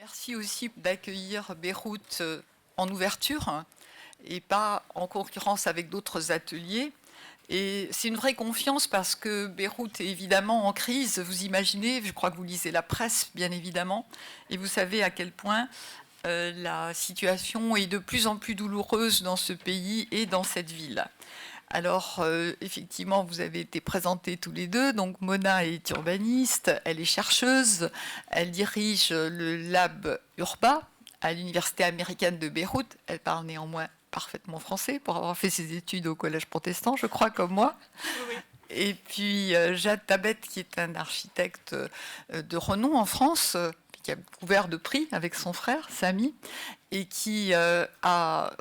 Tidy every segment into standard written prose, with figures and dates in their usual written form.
Merci aussi d'accueillir Beyrouth en ouverture et pas en concurrence avec d'autres ateliers. Et c'est une vraie confiance parce que Beyrouth est évidemment en crise. Vous imaginez, je crois que vous lisez la presse, bien évidemment, et vous savez à quel point la situation est de plus en plus douloureuse dans ce pays et dans cette ville. Alors, effectivement, vous avez été présentés tous les deux. Donc, Mona est urbaniste, elle est chercheuse, elle dirige le Lab Urba à l'Université américaine de Beyrouth. Elle parle néanmoins parfaitement français pour avoir fait ses études au Collège protestant, je crois, comme moi. Oui. Et puis, Jade Tabet, qui est un architecte de renom en France, qui a couvert de prix avec son frère, Sami, et qui,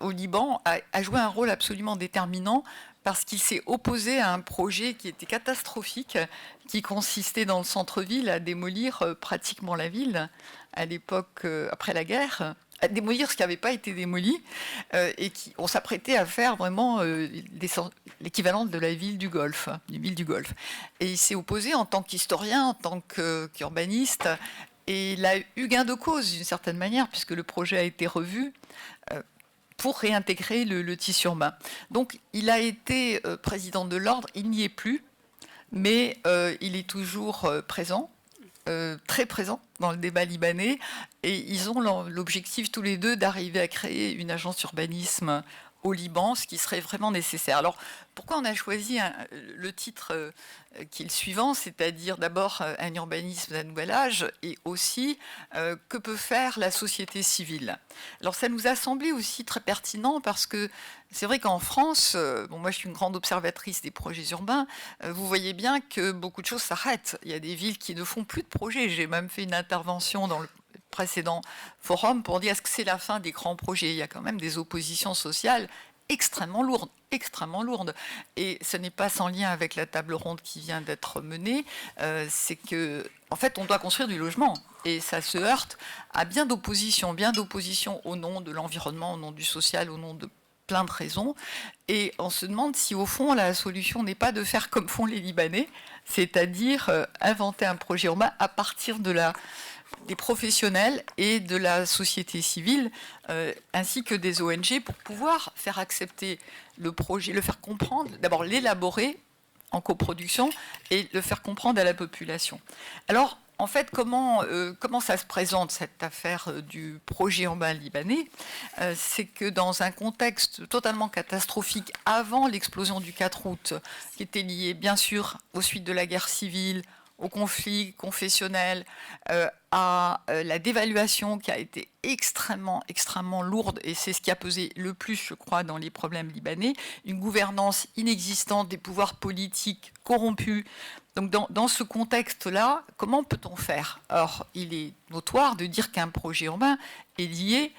au Liban, a joué un rôle absolument déterminant parce qu'il s'est opposé à un projet qui était catastrophique, qui consistait dans le centre-ville à démolir pratiquement la ville à l'époque, après la guerre, à démolir ce qui n'avait pas été démoli, et on s'apprêtait à faire vraiment l'équivalent de la ville du Golfe, du ville du Golfe. Et il s'est opposé en tant qu'historien, en tant qu'urbaniste, et il a eu gain de cause d'une certaine manière, puisque le projet a été revu pour réintégrer le tissu urbain. Donc il a été président de l'ordre, il n'y est plus, mais il est toujours présent, très présent dans le débat libanais, et ils ont l'objectif tous les deux d'arriver à créer une agence urbanisme au Liban, ce qui serait vraiment nécessaire. Alors, pourquoi on a choisi le titre qui est le suivant, c'est-à-dire d'abord un urbanisme d'un nouvel âge, et aussi que peut faire la société civile. Alors, ça nous a semblé aussi très pertinent parce que c'est vrai qu'en France, bon, moi je suis une grande observatrice des projets urbains, vous voyez bien que beaucoup de choses s'arrêtent. Il y a des villes qui ne font plus de projets. J'ai même fait une intervention dans le précédent forum pour dire est-ce que c'est la fin des grands projets. Il y a quand même des oppositions sociales extrêmement lourdes, extrêmement lourdes. Et ce n'est pas sans lien avec la table ronde qui vient d'être menée, c'est que, en fait, on doit construire du logement. Et ça se heurte à bien d'oppositions au nom de l'environnement, au nom du social, au nom de plein de raisons. Et on se demande si, au fond, la solution n'est pas de faire comme font les Libanais, c'est-à-dire inventer un projet urbain à partir des professionnels et de la société civile, ainsi que des ONG, pour pouvoir faire accepter le projet, le faire comprendre, d'abord l'élaborer en coproduction et le faire comprendre à la population. Alors, en fait, comment ça se présente, cette affaire du projet urbain libanais? C'est que dans un contexte totalement catastrophique, avant l'explosion du 4 août, qui était lié bien sûr aux suites de la guerre civile, au conflit confessionnel, à la dévaluation qui a été extrêmement, extrêmement lourde, et c'est ce qui a pesé le plus, je crois, dans les problèmes libanais, une gouvernance inexistante, des pouvoirs politiques corrompus. Donc dans ce contexte-là, comment peut-on faire? Or, il est notoire de dire qu'un projet urbain est lié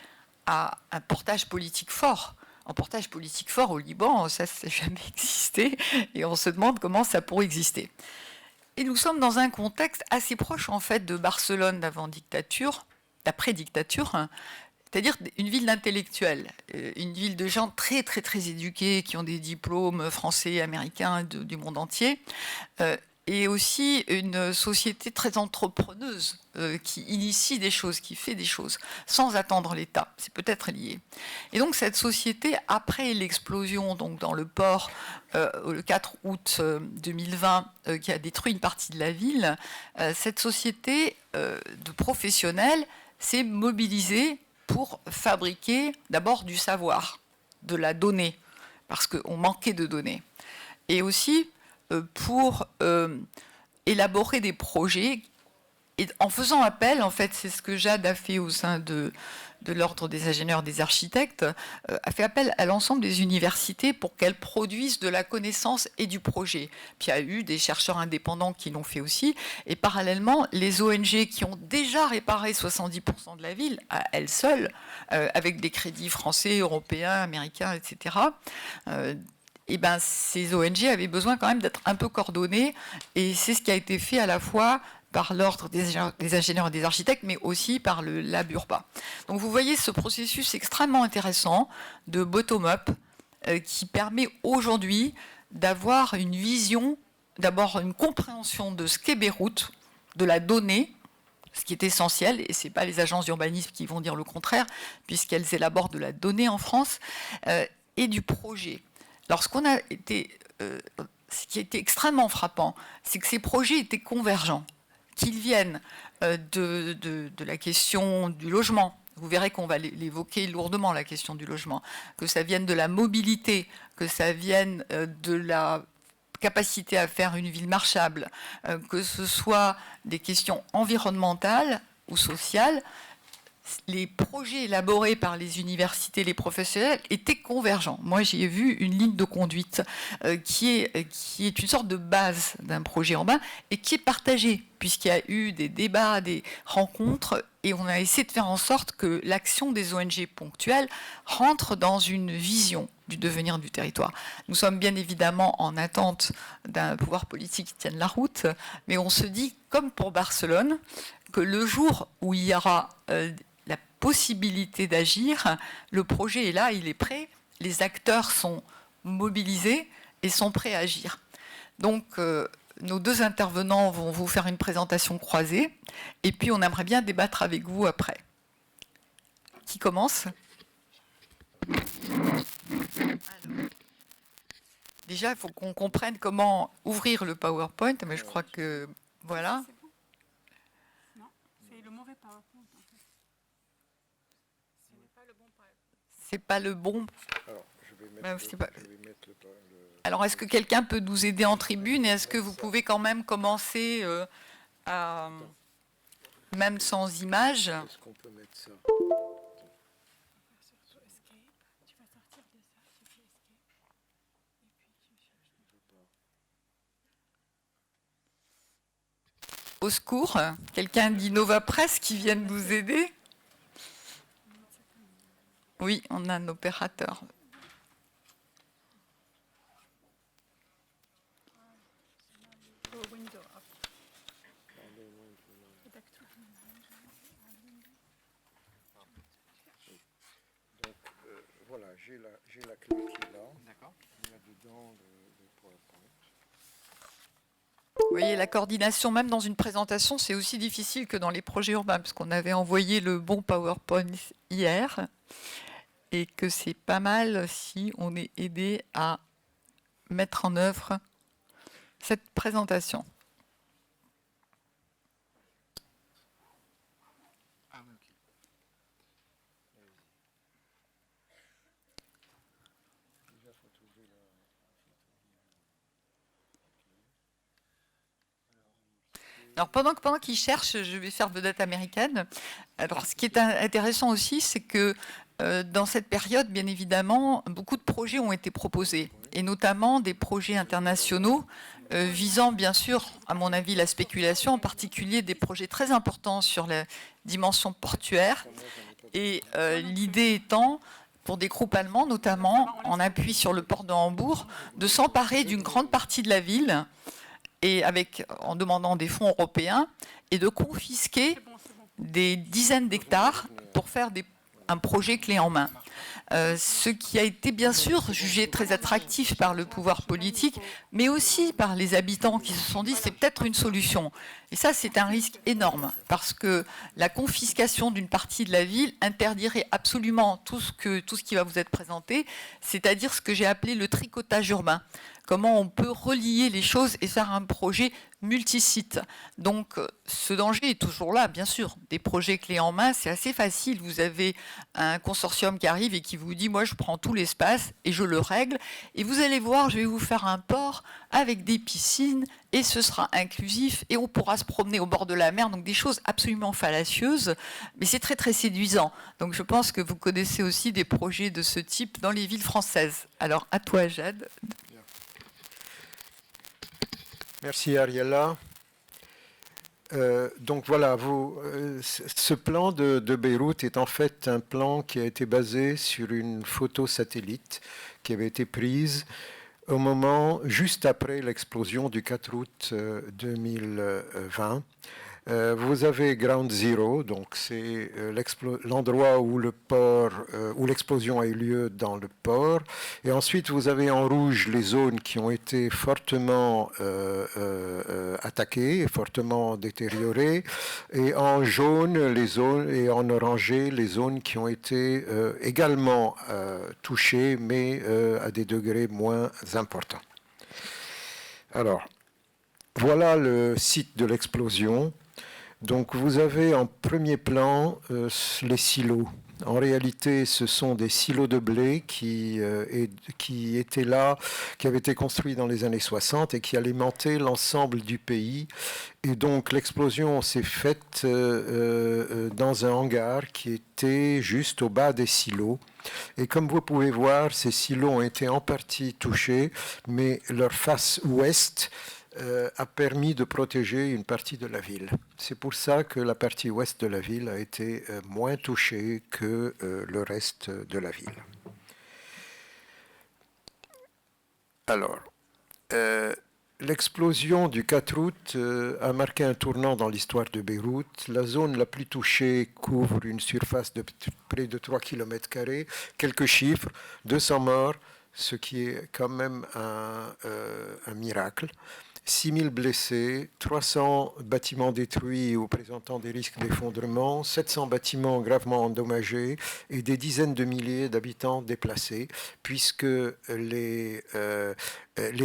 à un portage politique fort. Un portage politique fort au Liban, ça n'a jamais existé, et on se demande comment ça pourrait exister. Et nous sommes dans un contexte assez proche, en fait, de Barcelone d'avant-dictature, d'après-dictature, hein, c'est-à-dire une ville d'intellectuels, une ville de gens très, très, très éduqués, qui ont des diplômes français, américains, du monde entier, et aussi une société très entrepreneuse, qui initie des choses, qui fait des choses, sans attendre l'État. C'est peut-être lié. Et donc cette société, après l'explosion donc dans le port, le 4 août 2020, qui a détruit une partie de la ville, cette société de professionnels s'est mobilisée pour fabriquer d'abord du savoir, de la donnée, parce qu'on manquait de données. Et aussi pour élaborer des projets, et en faisant appel, en fait, c'est ce que Jade a fait au sein de l'Ordre des ingénieurs, des architectes, a fait appel à l'ensemble des universités pour qu'elles produisent de la connaissance et du projet. Puis il y a eu des chercheurs indépendants qui l'ont fait aussi, et parallèlement, les ONG qui ont déjà réparé 70% de la ville, à elles seules, avec des crédits français, européens, américains, etc., et ben, ces ONG avaient besoin quand même d'être un peu coordonnées, et c'est ce qui a été fait à la fois par l'Ordre des ingénieurs et des architectes, mais aussi par le Lab Urba. Donc vous voyez ce processus extrêmement intéressant de bottom-up qui permet aujourd'hui d'avoir une vision, d'abord une compréhension de ce qu'est Beyrouth, de la donnée, ce qui est essentiel, et ce n'est pas les agences d'urbanisme qui vont dire le contraire, puisqu'elles élaborent de la donnée en France, et du projet. Lorsqu'on a été, ce qui a été extrêmement frappant, c'est que ces projets étaient convergents, qu'ils viennent de la question du logement. Vous verrez qu'on va l'évoquer lourdement, la question du logement, que ça vienne de la mobilité, que ça vienne de la capacité à faire une ville marchable, que ce soit des questions environnementales ou sociales. Les projets élaborés par les universités, les professionnels étaient convergents. Moi, j'y ai vu une ligne de conduite qui est une sorte de base d'un projet urbain et qui est partagée, puisqu'il y a eu des débats, des rencontres, et on a essayé de faire en sorte que l'action des ONG ponctuelles rentre dans une vision du devenir du territoire. Nous sommes bien évidemment en attente d'un pouvoir politique qui tienne la route, mais on se dit, comme pour Barcelone, que le jour où il y aura la possibilité d'agir, le projet est là, il est prêt, les acteurs sont mobilisés et sont prêts à agir. Donc, nos deux intervenants vont vous faire une présentation croisée, et puis on aimerait bien débattre avec vous après. Qui commence ? Alors, déjà, il faut qu'on comprenne comment ouvrir le PowerPoint, mais je crois que, voilà. Non, c'est le mauvais PowerPoint. C'est pas le bon. Alors, je vais mettre, Alors, est-ce que quelqu'un peut nous aider en tribune et est-ce que vous pouvez quand même commencer même sans image? Est-ce qu'on peut mettre ça? Au secours, quelqu'un d'Innova Press qui vienne nous aider? Oui, on a un opérateur. Donc, voilà, j'ai la clé qui est là. D'accord. Il y a dedans le PowerPoint. Vous voyez, la coordination, même dans une présentation, c'est aussi difficile que dans les projets urbains, parce qu'on avait envoyé le bon PowerPoint hier, et que c'est pas mal si on est aidé à mettre en œuvre cette présentation. Ah oui, ok. Déjà, faut trouver la... Alors pendant qu'ils cherchent, je vais faire vedette américaine. Alors ce qui est intéressant aussi, c'est que dans cette période, bien évidemment, beaucoup de projets ont été proposés, et notamment des projets internationaux visant, bien sûr, à mon avis, la spéculation, en particulier des projets très importants sur la dimension portuaire. Et l'idée étant, pour des groupes allemands, notamment en appui sur le port de Hambourg, de s'emparer d'une grande partie de la ville, et en demandant des fonds européens, et de confisquer des dizaines d'hectares pour faire un projet clé en main. Ce qui a été bien sûr jugé très attractif par le pouvoir politique, mais aussi par les habitants qui se sont dit c'est peut-être une solution. Et ça, c'est un risque énorme, parce que la confiscation d'une partie de la ville interdirait absolument tout ce qui va vous être présenté, c'est-à-dire ce que j'ai appelé le tricotage urbain. Comment on peut relier les choses et faire un projet multisite. Donc ce danger est toujours là, bien sûr. Des projets clés en main, c'est assez facile. Vous avez un consortium qui arrive et qui vous dit, moi je prends tout l'espace et je le règle. Et vous allez voir, je vais vous faire un port avec des piscines et ce sera inclusif et on pourra se promener au bord de la mer. Donc des choses absolument fallacieuses, mais c'est très très séduisant. Donc je pense que vous connaissez aussi des projets de ce type dans les villes françaises. Alors à toi, Jade. Merci Ariella. Donc voilà, ce plan de Beyrouth est en fait un plan qui a été basé sur une photo satellite qui avait été prise au moment juste après l'explosion du 4 août 2020 Vous avez Ground Zero, donc c'est l'endroit où le port, où l'explosion a eu lieu dans le port. Et ensuite, vous avez en rouge les zones qui ont été fortement attaquées, fortement détériorées, et en jaune les zones et en orangé les zones qui ont été également touchées, mais à des degrés moins importants. Alors, voilà le site de l'explosion. Donc vous avez en premier plan les silos. En réalité, ce sont des silos de blé qui étaient là, qui avaient été construits dans les années 60 et qui alimentaient l'ensemble du pays. Et donc l'explosion s'est faite dans un hangar qui était juste au bas des silos. Et comme vous pouvez voir, ces silos ont été en partie touchés, mais leur face ouest a permis de protéger une partie de la ville. C'est pour ça que la partie ouest de la ville a été moins touchée que le reste de la ville. Alors, l'explosion du 4 août a marqué un tournant dans l'histoire de Beyrouth. La zone la plus touchée couvre une surface de près de 3 km². Quelques chiffres, 200 morts, ce qui est quand même un miracle. 6 000 blessés, 300 bâtiments détruits ou présentant des risques d'effondrement, 700 bâtiments gravement endommagés et des dizaines de milliers d'habitants déplacés, puisque les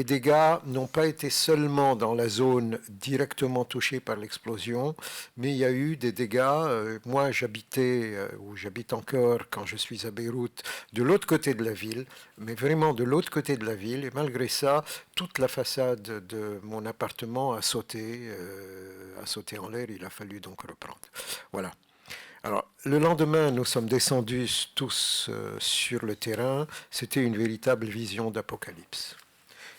dégâts n'ont pas été seulement dans la zone directement touchée par l'explosion, mais il y a eu des dégâts. Moi, j'habitais, ou j'habite encore quand je suis à Beyrouth, de l'autre côté de la ville, mais vraiment de l'autre côté de la ville. Et malgré ça, toute la façade de mon appartement a sauté en l'air. Il a fallu donc reprendre. Voilà. Alors, le lendemain, nous sommes descendus tous sur le terrain. C'était une véritable vision d'apocalypse.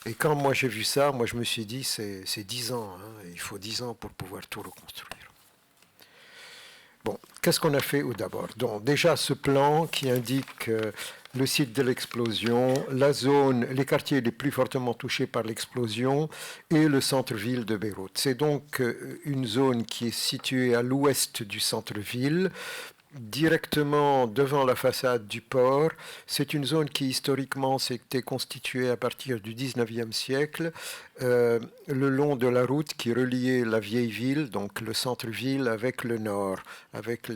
Et quand moi j'ai vu ça, moi je me suis dit, c'est 10 ans. Hein, il faut 10 ans pour pouvoir tout reconstruire. Bon, qu'est-ce qu'on a fait d'abord? Donc, déjà, ce plan qui indique le site de l'explosion, la zone, les quartiers les plus fortement touchés par l'explosion et le centre-ville de Beyrouth. C'est donc une zone qui est située à l'ouest du centre-ville, directement devant la façade du port. C'est une zone qui historiquement s'était constituée à partir du 19e siècle, le long de la route qui reliait la vieille ville, donc le centre-ville, avec le nord, avec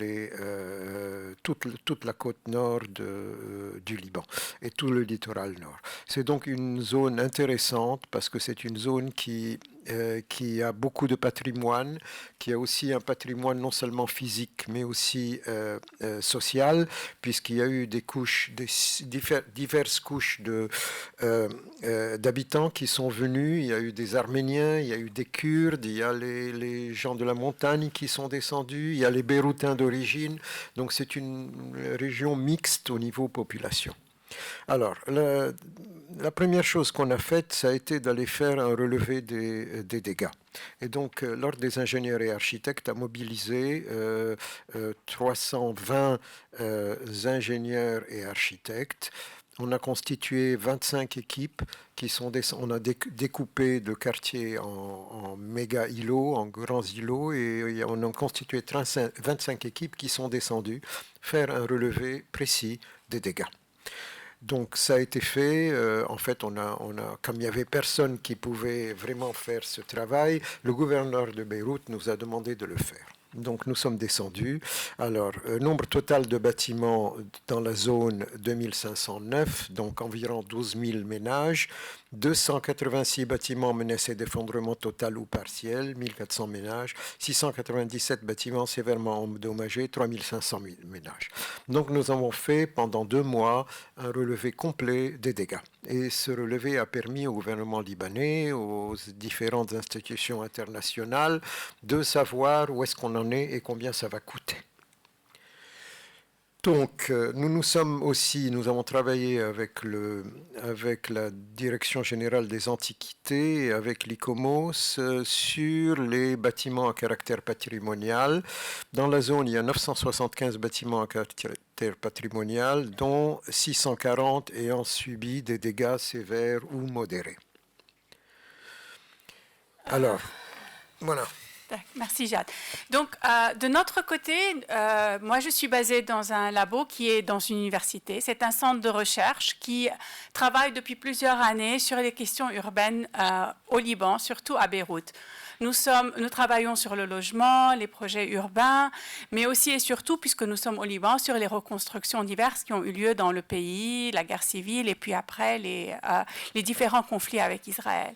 toute la côte nord du Liban et tout le littoral nord. C'est donc une zone intéressante parce que c'est une zone qui a beaucoup de patrimoine, qui a aussi un patrimoine non seulement physique, mais aussi social, puisqu'il y a eu diverses couches d'habitants qui sont venus. Il y a eu des Arméniens, il y a eu des Kurdes, il y a les gens de la montagne qui sont descendus, il y a les Beyrouthins d'origine. Donc c'est une région mixte au niveau population. Alors, la première chose qu'on a faite, ça a été d'aller faire un relevé des dégâts. Et donc, l'Ordre des ingénieurs et architectes a mobilisé 320 ingénieurs et architectes. On a constitué 25 équipes on a découpé le quartier en méga îlots, en grands îlots, et on a constitué 25 équipes qui sont descendues faire un relevé précis des dégâts. Donc ça a été fait. En fait, comme il n'y avait personne qui pouvait vraiment faire ce travail, le gouverneur de Beyrouth nous a demandé de le faire. Donc nous sommes descendus. Alors, nombre total de bâtiments dans la zone 2509, donc environ 12 000 ménages. 286 bâtiments menacés d'effondrement total ou partiel, 1400 ménages. 697 bâtiments sévèrement endommagés, 3500 ménages. Donc nous avons fait pendant 2 mois un relevé complet des dégâts. Et ce relevé a permis au gouvernement libanais, aux différentes institutions internationales, de savoir où est-ce qu'on en est et combien ça va coûter. Donc, nous avons travaillé avec la Direction générale des antiquités et avec l'ICOMOS sur les bâtiments à caractère patrimonial. Dans la zone, il y a 975 bâtiments à caractère patrimonial, dont 640 ayant subi des dégâts sévères ou modérés. Alors, voilà. Merci Jade. Donc, de notre côté, moi je suis basée dans un labo qui est dans une université. C'est un centre de recherche qui travaille depuis plusieurs années sur les questions urbaines au Liban, surtout à Beyrouth. Nous travaillons sur le logement, les projets urbains, mais aussi et surtout, puisque nous sommes au Liban, sur les reconstructions diverses qui ont eu lieu dans le pays, la guerre civile et puis après les différents conflits avec Israël.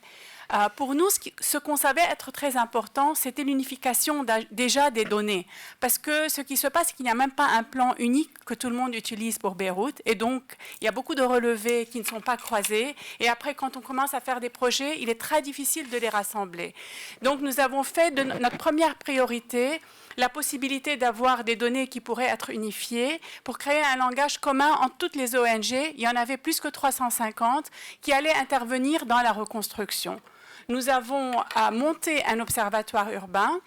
Pour nous, ce qu'on savait être très important, c'était l'unification déjà des données. Parce que ce qui se passe, c'est qu'il n'y a même pas un plan unique que tout le monde utilise pour Beyrouth. Et donc, il y a beaucoup de relevés qui ne sont pas croisés. Et après, quand on commence à faire des projets, il est très difficile de les rassembler. Donc, nous avons fait de notre première priorité la possibilité d'avoir des données qui pourraient être unifiées pour créer un langage commun entre toutes les ONG. Il y en avait plus que 350 qui allaient intervenir dans la reconstruction. Nous avons monté un observatoire urbain.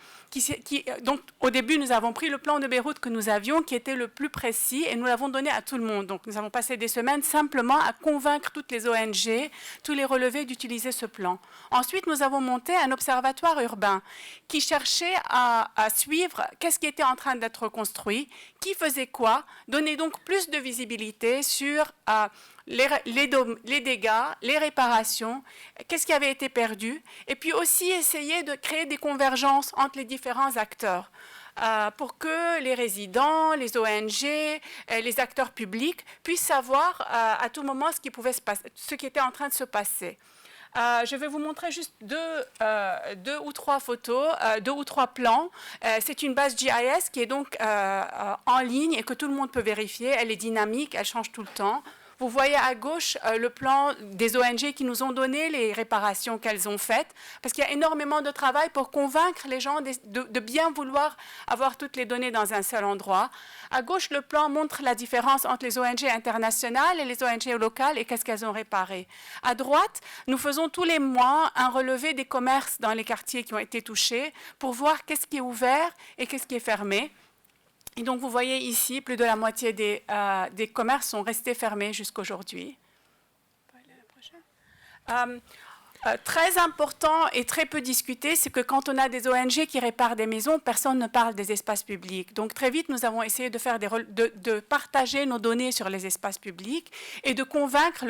Donc, au début, nous avons pris le plan de Beyrouth que nous avions, qui était le plus précis, et nous l'avons donné à tout le monde. Donc, nous avons passé des semaines simplement à convaincre toutes les ONG, tous les relevés d'utiliser ce plan. Ensuite, nous avons monté un observatoire urbain qui cherchait à suivre qu'est-ce qui était en train d'être construit, qui faisait quoi, donner donc plus de visibilité sur les dégâts, les réparations, qu'est-ce qui avait été perdu, et puis aussi essayer de créer des convergences entre les différents acteurs pour que les résidents, les ONG, les acteurs publics puissent savoir à tout moment ce qui était en train de se passer. Je vais vous montrer juste deux ou trois photos, 2 ou 3 plans. C'est une base GIS qui est donc en ligne et que tout le monde peut vérifier. Elle est dynamique, elle change tout le temps. Vous voyez à gauche le plan des ONG qui nous ont donné les réparations qu'elles ont faites, parce qu'il y a énormément de travail pour convaincre les gens de bien vouloir avoir toutes les données dans un seul endroit. À gauche, le plan montre la différence entre les ONG internationales et les ONG locales et qu'est-ce qu'elles ont réparé. À droite, nous faisons tous les mois un relevé des commerces dans les quartiers qui ont été touchés pour voir qu'est-ce qui est ouvert et qu'est-ce qui est fermé. Et donc, vous voyez ici, plus de la moitié des commerces sont restés fermés jusqu'aujourd'hui. Très important et très peu discuté, c'est que quand on a des ONG qui réparent des maisons, personne ne parle des espaces publics. Donc très vite, nous avons essayé de partager nos données sur les espaces publics et de convaincre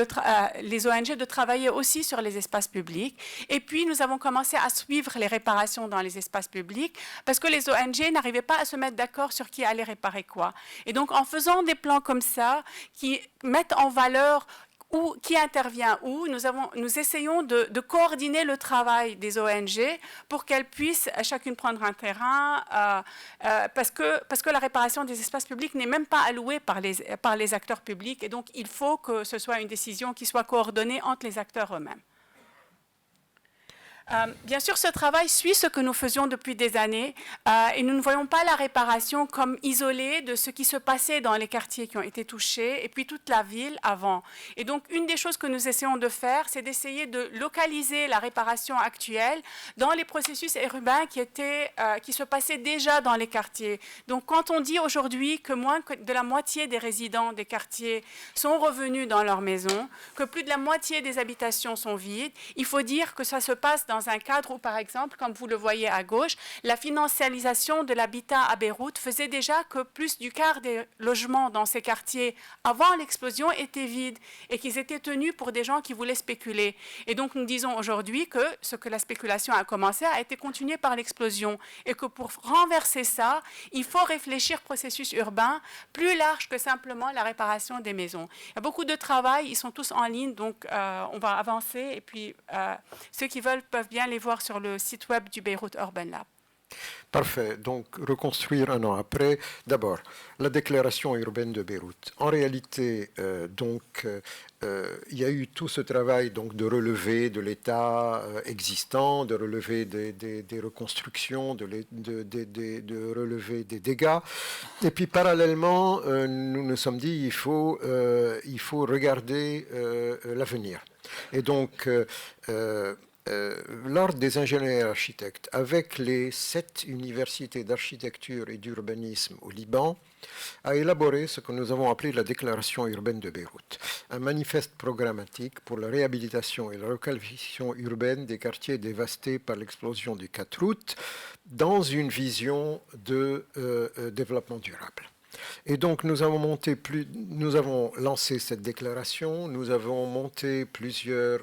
les ONG de travailler aussi sur les espaces publics. Et puis, nous avons commencé à suivre les réparations dans les espaces publics parce que les ONG n'arrivaient pas à se mettre d'accord sur qui allait réparer quoi. Et donc, en faisant des plans comme ça, qui mettent en valeur qui intervient où, nous essayons de coordonner le travail des ONG pour qu'elles puissent chacune prendre un terrain, parce que la réparation des espaces publics n'est même pas allouée par les acteurs publics, et donc il faut que ce soit une décision qui soit coordonnée entre les acteurs eux-mêmes. Bien sûr, ce travail suit ce que nous faisions depuis des années et nous ne voyons pas la réparation comme isolée de ce qui se passait dans les quartiers qui ont été touchés et puis toute la ville avant. Et donc, une des choses que nous essayons de faire, c'est d'essayer de localiser la réparation actuelle dans les processus urbains qui se passaient déjà dans les quartiers. Donc, quand on dit aujourd'hui que moins de la moitié des résidents des quartiers sont revenus dans leur maison, que plus de la moitié des habitations sont vides, il faut dire que ça se passe dans un cadre où, par exemple, comme vous le voyez à gauche, la financialisation de l'habitat à Beyrouth faisait déjà que plus du quart des logements dans ces quartiers avant l'explosion étaient vides et qu'ils étaient tenus pour des gens qui voulaient spéculer. Et donc, nous disons aujourd'hui que ce que la spéculation a commencé a été continué par l'explosion et que pour renverser ça, il faut réfléchir processus urbain plus large que simplement la réparation des maisons. Il y a beaucoup de travail, ils sont tous en ligne, donc on va avancer et puis ceux qui veulent peuvent bien les voir sur le site web du Beyrouth Urban Lab. Parfait. Donc, reconstruire un an après. D'abord, la déclaration urbaine de Beyrouth. En réalité, il y a eu tout ce travail donc, de relevé de l'état existant, de relever des reconstructions, de relever des dégâts. Et puis, parallèlement, nous nous sommes dit il faut regarder l'avenir. Et donc, l'Ordre des ingénieurs et architectes, avec les 7 universités d'architecture et d'urbanisme au Liban, a élaboré ce que nous avons appelé la Déclaration urbaine de Beyrouth, un manifeste programmatique pour la réhabilitation et la requalification urbaine des quartiers dévastés par l'explosion du 4 août, dans une vision de développement durable. Et donc nous avons lancé cette déclaration, nous avons monté plusieurs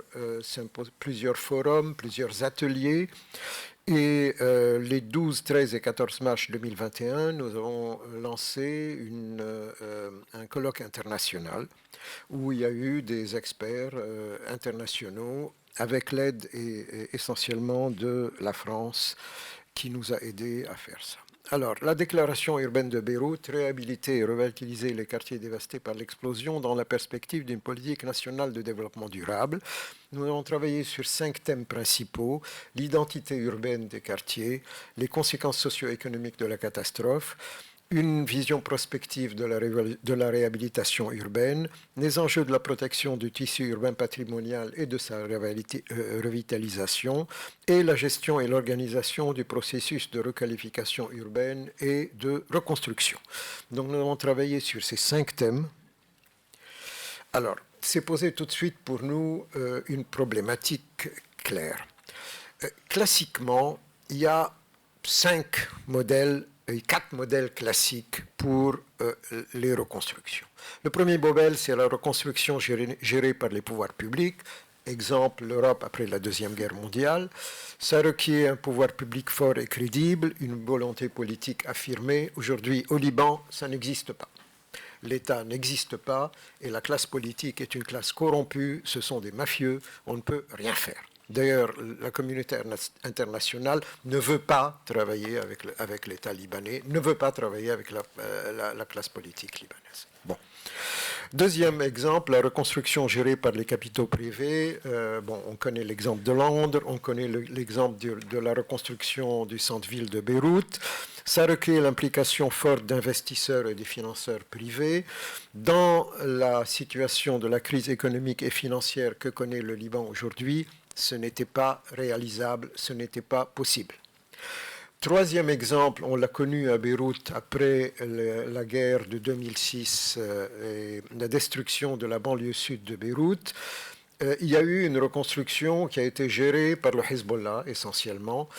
forums, plusieurs ateliers, et les 12, 13 et 14 mars 2021, nous avons lancé un colloque international où il y a eu des experts internationaux avec l'aide essentiellement de la France qui nous a aidés à faire ça. Alors, la déclaration urbaine de Beyrouth, réhabiliter et revitaliser les quartiers dévastés par l'explosion dans la perspective d'une politique nationale de développement durable. Nous avons travaillé sur 5 thèmes principaux: l'identité urbaine des quartiers, les conséquences socio-économiques de la catastrophe, une vision prospective de la réhabilitation urbaine, les enjeux de la protection du tissu urbain patrimonial et de sa revitalisation, et la gestion et l'organisation du processus de requalification urbaine et de reconstruction. Donc nous avons travaillé sur ces 5 thèmes. Alors, c'est posé tout de suite pour nous une problématique claire. Classiquement, il y a 4 modèles classiques pour les reconstructions. Le premier modèle, c'est la reconstruction gérée par les pouvoirs publics. Exemple, l'Europe après la Deuxième Guerre mondiale. Ça requiert un pouvoir public fort et crédible, une volonté politique affirmée. Aujourd'hui, au Liban, ça n'existe pas. L'État n'existe pas et la classe politique est une classe corrompue. Ce sont des mafieux. On ne peut rien faire. D'ailleurs, la communauté internationale ne veut pas travailler avec l'État libanais, ne veut pas travailler avec la classe politique libanaise. Bon. Deuxième exemple, la reconstruction gérée par les capitaux privés. On connaît l'exemple de Londres, on connaît l'exemple de la reconstruction du centre-ville de Beyrouth. Ça requiert l'implication forte d'investisseurs et de financeurs privés. Dans la situation de la crise économique et financière que connaît le Liban aujourd'hui, ce n'était pas réalisable, ce n'était pas possible. Troisième exemple, on l'a connu à Beyrouth après la guerre de 2006 et la destruction de la banlieue sud de Beyrouth. Il y a eu une reconstruction qui a été gérée par le Hezbollah essentiellement.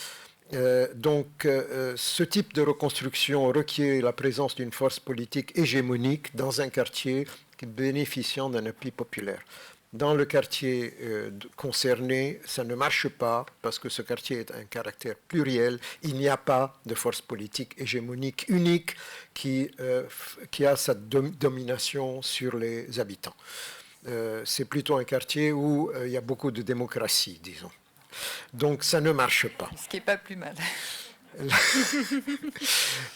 Ce type de reconstruction requiert la présence d'une force politique hégémonique dans un quartier bénéficiant d'un appui populaire. Dans le quartier concerné, ça ne marche pas parce que ce quartier a un caractère pluriel. Il n'y a pas de force politique hégémonique unique qui a sa domination sur les habitants. C'est plutôt un quartier où il y a beaucoup de démocratie, disons. Donc ça ne marche pas. Ce qui n'est pas plus mal.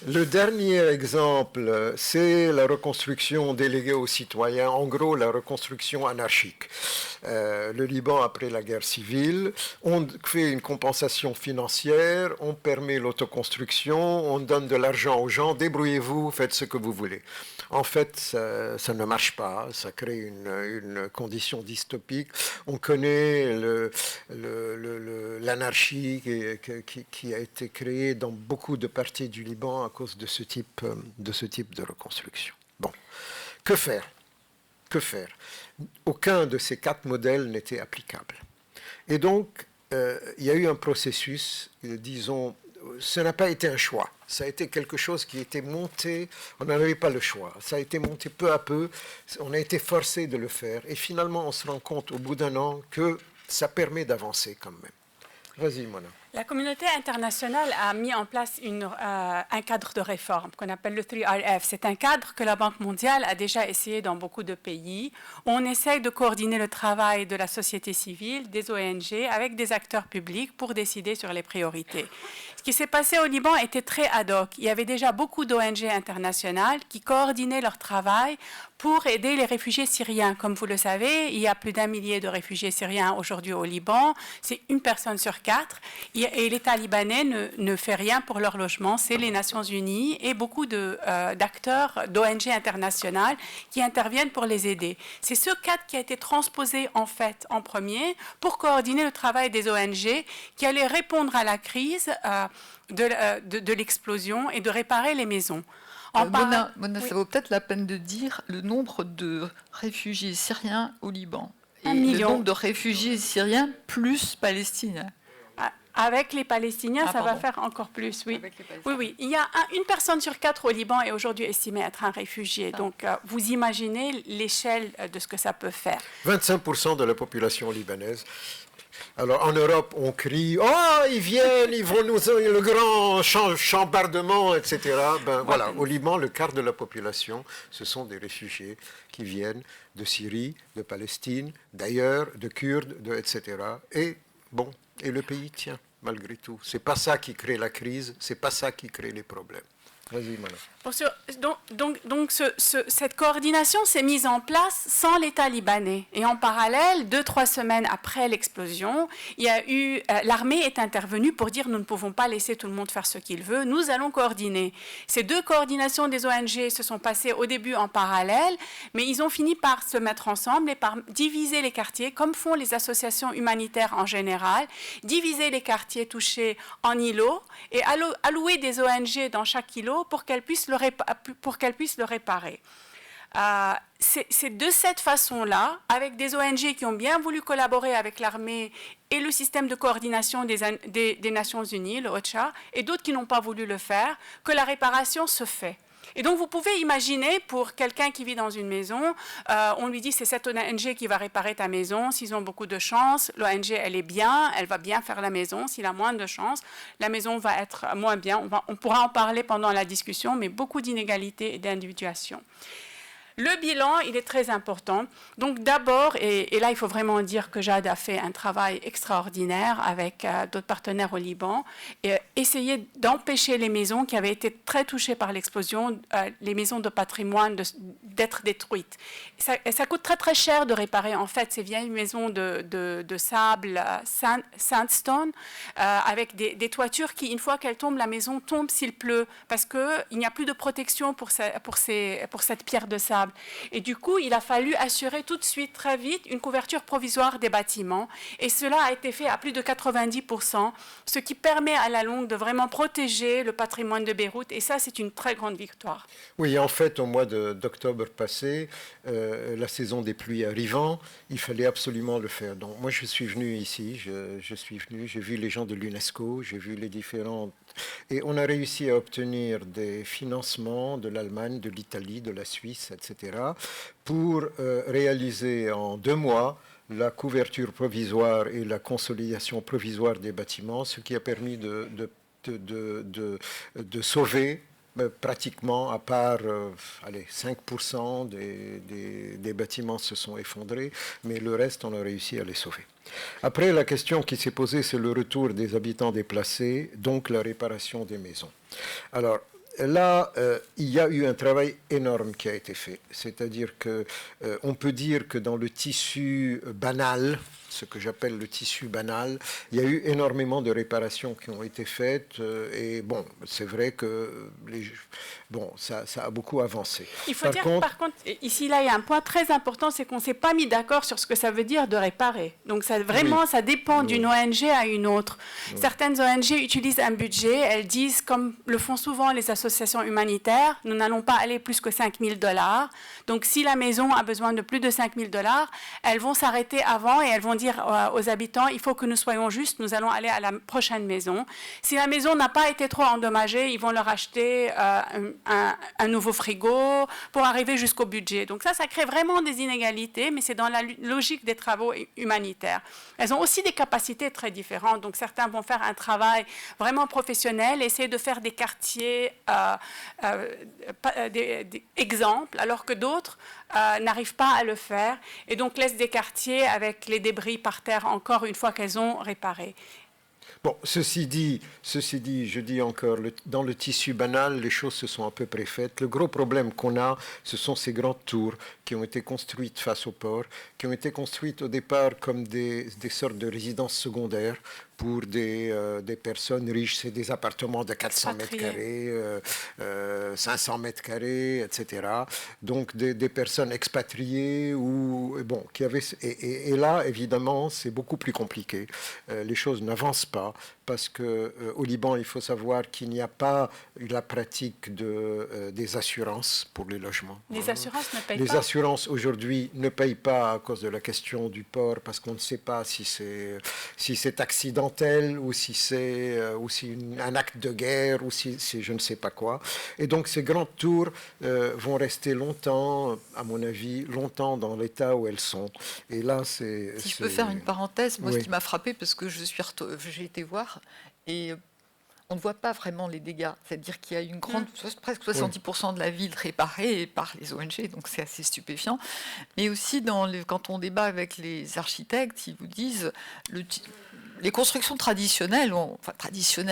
Le dernier exemple, c'est la reconstruction déléguée aux citoyens, en gros la reconstruction anarchique. Le Liban, après la guerre civile, on fait une compensation financière, on permet l'autoconstruction, on donne de l'argent aux gens, débrouillez-vous, faites ce que vous voulez. En fait, ça ne marche pas, ça crée une condition dystopique. On connaît l'anarchie qui a été créée dans beaucoup de parties du Liban à cause de ce type de reconstruction. Bon, que faire? Que faire? Aucun de ces 4 modèles n'était applicable. Et donc, il y a eu un processus, disons, ce n'a pas été un choix. Ça a été quelque chose qui était monté, on n'avait pas le choix. Ça a été monté peu à peu, on a été forcé de le faire. Et finalement, on se rend compte au bout d'un an que ça permet d'avancer quand même. Vas-y, Mona. La communauté internationale a mis en place un cadre de réforme qu'on appelle le 3RF. C'est un cadre que la Banque mondiale a déjà essayé dans beaucoup de pays. On essaye de coordonner le travail de la société civile, des ONG, avec des acteurs publics pour décider sur les priorités. Ce qui s'est passé au Liban était très ad hoc. Il y avait déjà beaucoup d'ONG internationales qui coordonnaient leur travail pour aider les réfugiés syriens. Comme vous le savez, il y a plus d'1 millier de réfugiés syriens aujourd'hui au Liban. C'est 1 personne sur 4. Et l'État libanais ne fait rien pour leur logement, c'est les Nations Unies et beaucoup d'acteurs d'ONG internationales qui interviennent pour les aider. C'est ce cadre qui a été transposé en fait en premier pour coordonner le travail des ONG qui allaient répondre à la crise de l'explosion et de réparer les maisons. Mona, oui. Ça vaut peut-être la peine de dire le nombre de réfugiés syriens au Liban. Et 1 le million. nombre de réfugiés syriens plus palestiniens. Avec les Palestiniens, ça va pardon. faire encore plus, oui. Avec les Palestiniens. Oui. Il y a une personne sur 4 au Liban est aujourd'hui estimée être un réfugié. Donc, vous imaginez l'échelle de ce que ça peut faire. 25% de la population libanaise. Alors en Europe, on crie « Oh, ils viennent, ils vont nous... le grand chambardement, etc. » Ben voilà, au Liban, le quart de la population, ce sont des réfugiés qui viennent de Syrie, de Palestine, d'ailleurs, de Kurdes, etc. Et bon, et le pays tient, malgré tout. C'est pas ça qui crée la crise, c'est pas ça qui crée les problèmes. Vas-y, Mana. Donc cette coordination s'est mise en place sans l'État libanais. Et en parallèle, 2-3 semaines après l'explosion, il y a eu l'armée est intervenue pour dire nous ne pouvons pas laisser tout le monde faire ce qu'il veut, nous allons coordonner. Ces deux coordinations des ONG se sont passées au début en parallèle, mais ils ont fini par se mettre ensemble et par diviser les quartiers, comme font les associations humanitaires en général, diviser les quartiers touchés en îlots et allouer des ONG dans chaque îlot pour qu'elles puissent le réparer. C'est de cette façon-là, avec des ONG qui ont bien voulu collaborer avec l'armée et le système de coordination des Nations Unies, le OCHA, et d'autres qui n'ont pas voulu le faire, que la réparation se fait. Et donc, vous pouvez imaginer, pour quelqu'un qui vit dans une maison, on lui dit c'est cette ONG qui va réparer ta maison. S'ils ont beaucoup de chance, l'ONG, elle est bien, elle va bien faire la maison. S'il a moins de chance, la maison va être moins bien. On pourra en parler pendant la discussion, mais beaucoup d'inégalités et d'individuation. Le bilan, il est très important. Donc d'abord, et là il faut vraiment dire que Jade a fait un travail extraordinaire avec d'autres partenaires au Liban, et essayer d'empêcher les maisons qui avaient été très touchées par l'explosion, les maisons de patrimoine, d'être détruites. Ça coûte très très cher de réparer en fait ces vieilles maisons de sable, sandstone, avec des toitures qui, une fois qu'elles tombent, la maison tombe s'il pleut, parce qu'il n'y a plus de protection pour cette pierre de sable. Et du coup, il a fallu assurer tout de suite, très vite, une couverture provisoire des bâtiments. Et cela a été fait à plus de 90%, ce qui permet à la longue de vraiment protéger le patrimoine de Beyrouth. Et ça, c'est une très grande victoire. Oui, en fait, au mois d'octobre passé, la saison des pluies arrivant, il fallait absolument le faire. Donc, moi, je suis venu ici, j'ai vu les gens de l'UNESCO, j'ai vu les différents... Et on a réussi à obtenir des financements de l'Allemagne, de l'Italie, de la Suisse, etc., pour réaliser en 2 mois la couverture provisoire et la consolidation provisoire des bâtiments, ce qui a permis de sauver pratiquement, à part 5% des bâtiments se sont effondrés, mais le reste, on a réussi à les sauver. Après, la question qui s'est posée, c'est le retour des habitants déplacés, donc la réparation des maisons. Alors, là, il y a eu un travail énorme qui a été fait. C'est-à-dire qu'on peut dire que dans le tissu banal, ce que j'appelle le tissu banal, il y a eu énormément de réparations qui ont été faites. Et bon, c'est vrai que ça a beaucoup avancé. Il faut dire, par contre, ici, là, il y a un point très important, c'est qu'on ne s'est pas mis d'accord sur ce que ça veut dire de réparer. Donc, ça dépend d'une ONG à une autre. Oui. Certaines ONG utilisent un budget, elles disent, comme le font souvent les associations humanitaires, nous n'allons pas aller plus que $5 000. Donc, si la maison a besoin de plus de $5 000, elles vont s'arrêter avant et elles vont dire aux habitants, il faut que nous soyons justes, nous allons aller à la prochaine maison. Si la maison n'a pas été trop endommagée, ils vont leur acheter un nouveau frigo pour arriver jusqu'au budget. Donc ça crée vraiment des inégalités, mais c'est dans la logique des travaux humanitaires. Elles ont aussi des capacités très différentes. Donc certains vont faire un travail vraiment professionnel, essayer de faire des quartiers des exemples, alors que d'autres n'arrivent pas à le faire et donc laissent des quartiers avec les débris par terre encore une fois qu'elles ont réparé. Bon, ceci dit, je dis encore, dans le tissu banal, les choses se sont à peu près faites. Le gros problème qu'on a, ce sont ces grandes tours qui ont été construites face au port, qui ont été construites au départ comme des sortes de résidences secondaires pour des personnes riches, c'est des appartements de 400 mètres carrés, 500 mètres carrés, etc. Donc des personnes expatriées qui avaient... Et là, évidemment, c'est beaucoup plus compliqué. Les choses n'avancent pas parce qu'au Liban, il faut savoir qu'il n'y a pas la pratique des assurances pour les logements. Les assurances ne payent pas. Les assurances aujourd'hui ne payent pas à cause de la question du port parce qu'on ne sait pas si c'est accidentel ou si c'est un acte de guerre ou si je ne sais pas quoi. Et donc ces grandes tours vont rester longtemps, à mon avis, longtemps dans l'état où elles sont. Et là, Si je peux faire une parenthèse, moi, oui. Ce qui m'a frappé, parce que j'ai été voir, et on ne voit pas vraiment les dégâts. C'est-à-dire qu'il y a une grande, presque 70% de la ville réparée par les ONG, donc c'est assez stupéfiant. Mais aussi, quand on débat avec les architectes, ils vous disent les constructions traditionnelles,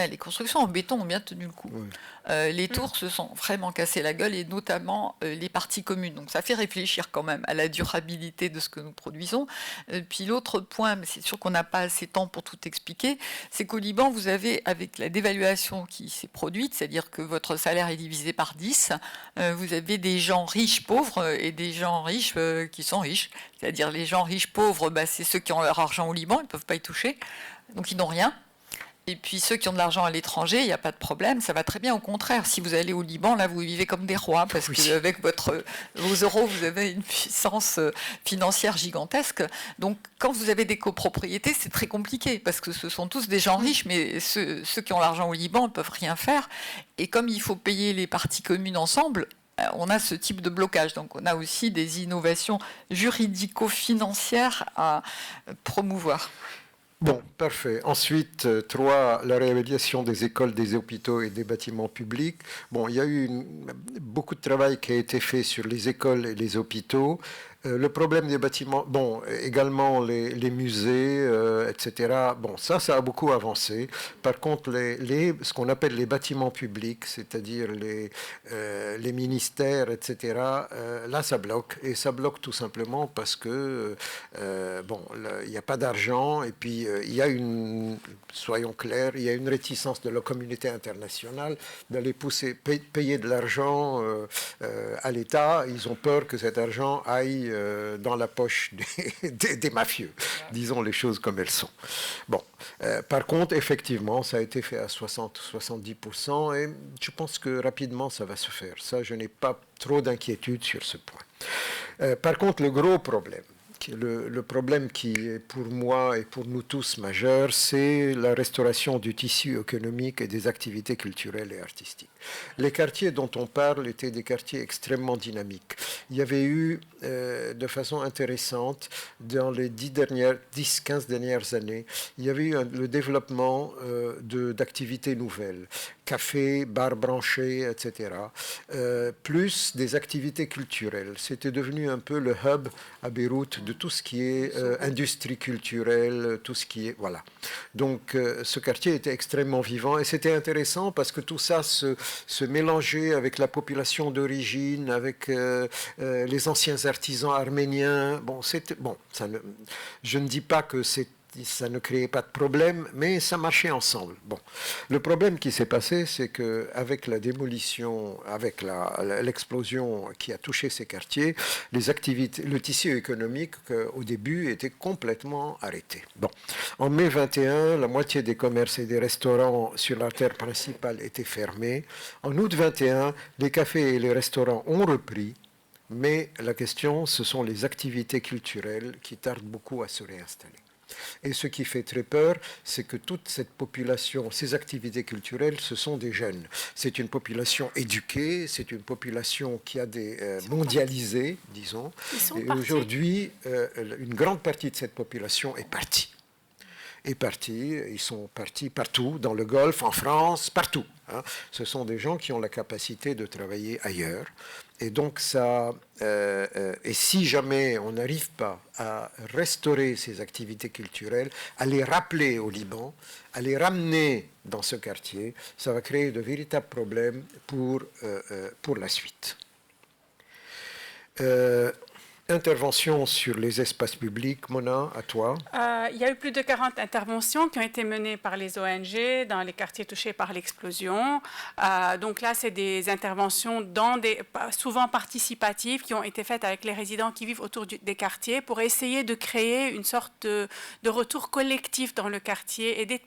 les constructions en béton ont bien tenu le coup. Oui. Les tours se sont vraiment cassées la gueule, et notamment les parties communes. Donc ça fait réfléchir quand même à la durabilité de ce que nous produisons. Puis l'autre point, mais c'est sûr qu'on n'a pas assez de temps pour tout expliquer, c'est qu'au Liban, vous avez, avec la dévaluation qui s'est produite, c'est-à-dire que votre salaire est divisé par 10, vous avez des gens riches pauvres et des gens riches qui sont riches. C'est-à-dire les gens riches pauvres, c'est ceux qui ont leur argent au Liban, ils ne peuvent pas y toucher. Donc ils n'ont rien. Et puis ceux qui ont de l'argent à l'étranger, il n'y a pas de problème, ça va très bien. Au contraire, si vous allez au Liban, là, vous vivez comme des rois, parce qu'avec vos euros, vous avez une puissance financière gigantesque. Donc quand vous avez des copropriétés, c'est très compliqué, parce que ce sont tous des gens riches, mais ceux qui ont l'argent au Liban ne peuvent rien faire. Et comme il faut payer les parties communes ensemble, on a ce type de blocage. Donc on a aussi des innovations juridico-financières à promouvoir. Bon, parfait. Ensuite, 3, la réhabilitation des écoles, des hôpitaux et des bâtiments publics. Bon, il y a eu beaucoup de travail qui a été fait sur les écoles et les hôpitaux. Le problème des bâtiments, bon, également les musées, etc. Bon, ça a beaucoup avancé. Par contre, ce qu'on appelle les bâtiments publics, c'est-à-dire les ministères, etc., là, ça bloque. Et ça bloque tout simplement parce que, il n'y a pas d'argent. Et puis, il y a soyons clairs, il y a une réticence de la communauté internationale d'aller payer de l'argent à l'État. Ils ont peur que cet argent aille dans la poche des mafieux, disons les choses comme elles sont. Bon, par contre, effectivement, ça a été fait à 60-70%, et je pense que rapidement, ça va se faire. Ça, je n'ai pas trop d'inquiétude sur ce point. Par contre, le gros problème, le problème qui est pour moi et pour nous tous majeur, c'est la restauration du tissu économique et des activités culturelles et artistiques. Les quartiers dont on parle étaient des quartiers extrêmement dynamiques. Il y avait eu, de façon intéressante, dans les 10-15 dernières années, il y avait eu le développement d'activités nouvelles, cafés, bars branchés, etc., plus des activités culturelles. C'était devenu un peu le hub à Beyrouth de tout ce qui est industrie culturelle, tout ce qui est... Voilà. Donc, ce quartier était extrêmement vivant, et c'était intéressant parce que tout ça se mélangeait avec la population d'origine, avec les anciens artisans arméniens. Bon, je ne dis pas que ça ne créait pas de problème, mais ça marchait ensemble. Bon. Le problème qui s'est passé, c'est qu'avec la démolition, avec l'explosion qui a touché ces quartiers, le tissu économique, au début, était complètement arrêté. Bon. En mai 21, la moitié des commerces et des restaurants sur l'artère principale étaient fermés. En août 21, les cafés et les restaurants ont repris. Mais la question, ce sont les activités culturelles qui tardent beaucoup à se réinstaller. Et ce qui fait très peur, c'est que toute cette population, ces activités culturelles, ce sont des jeunes. C'est une population éduquée, c'est une population qui a mondialisée, disons. Et aujourd'hui, une grande partie de cette population est partie. Ils sont partis partout, dans le Golfe, en France, partout. Hein. Ce sont des gens qui ont la capacité de travailler ailleurs. Et donc et si jamais on n'arrive pas à restaurer ces activités culturelles, à les rappeler au Liban, à les ramener dans ce quartier, ça va créer de véritables problèmes pour la suite. Intervention sur les espaces publics, Mona, à toi. Il y a eu plus de 40 interventions qui ont été menées par les ONG dans les quartiers touchés par l'explosion. Donc là, c'est des interventions souvent participatives qui ont été faites avec les résidents qui vivent autour des quartiers pour essayer de créer une sorte de retour collectif dans le quartier et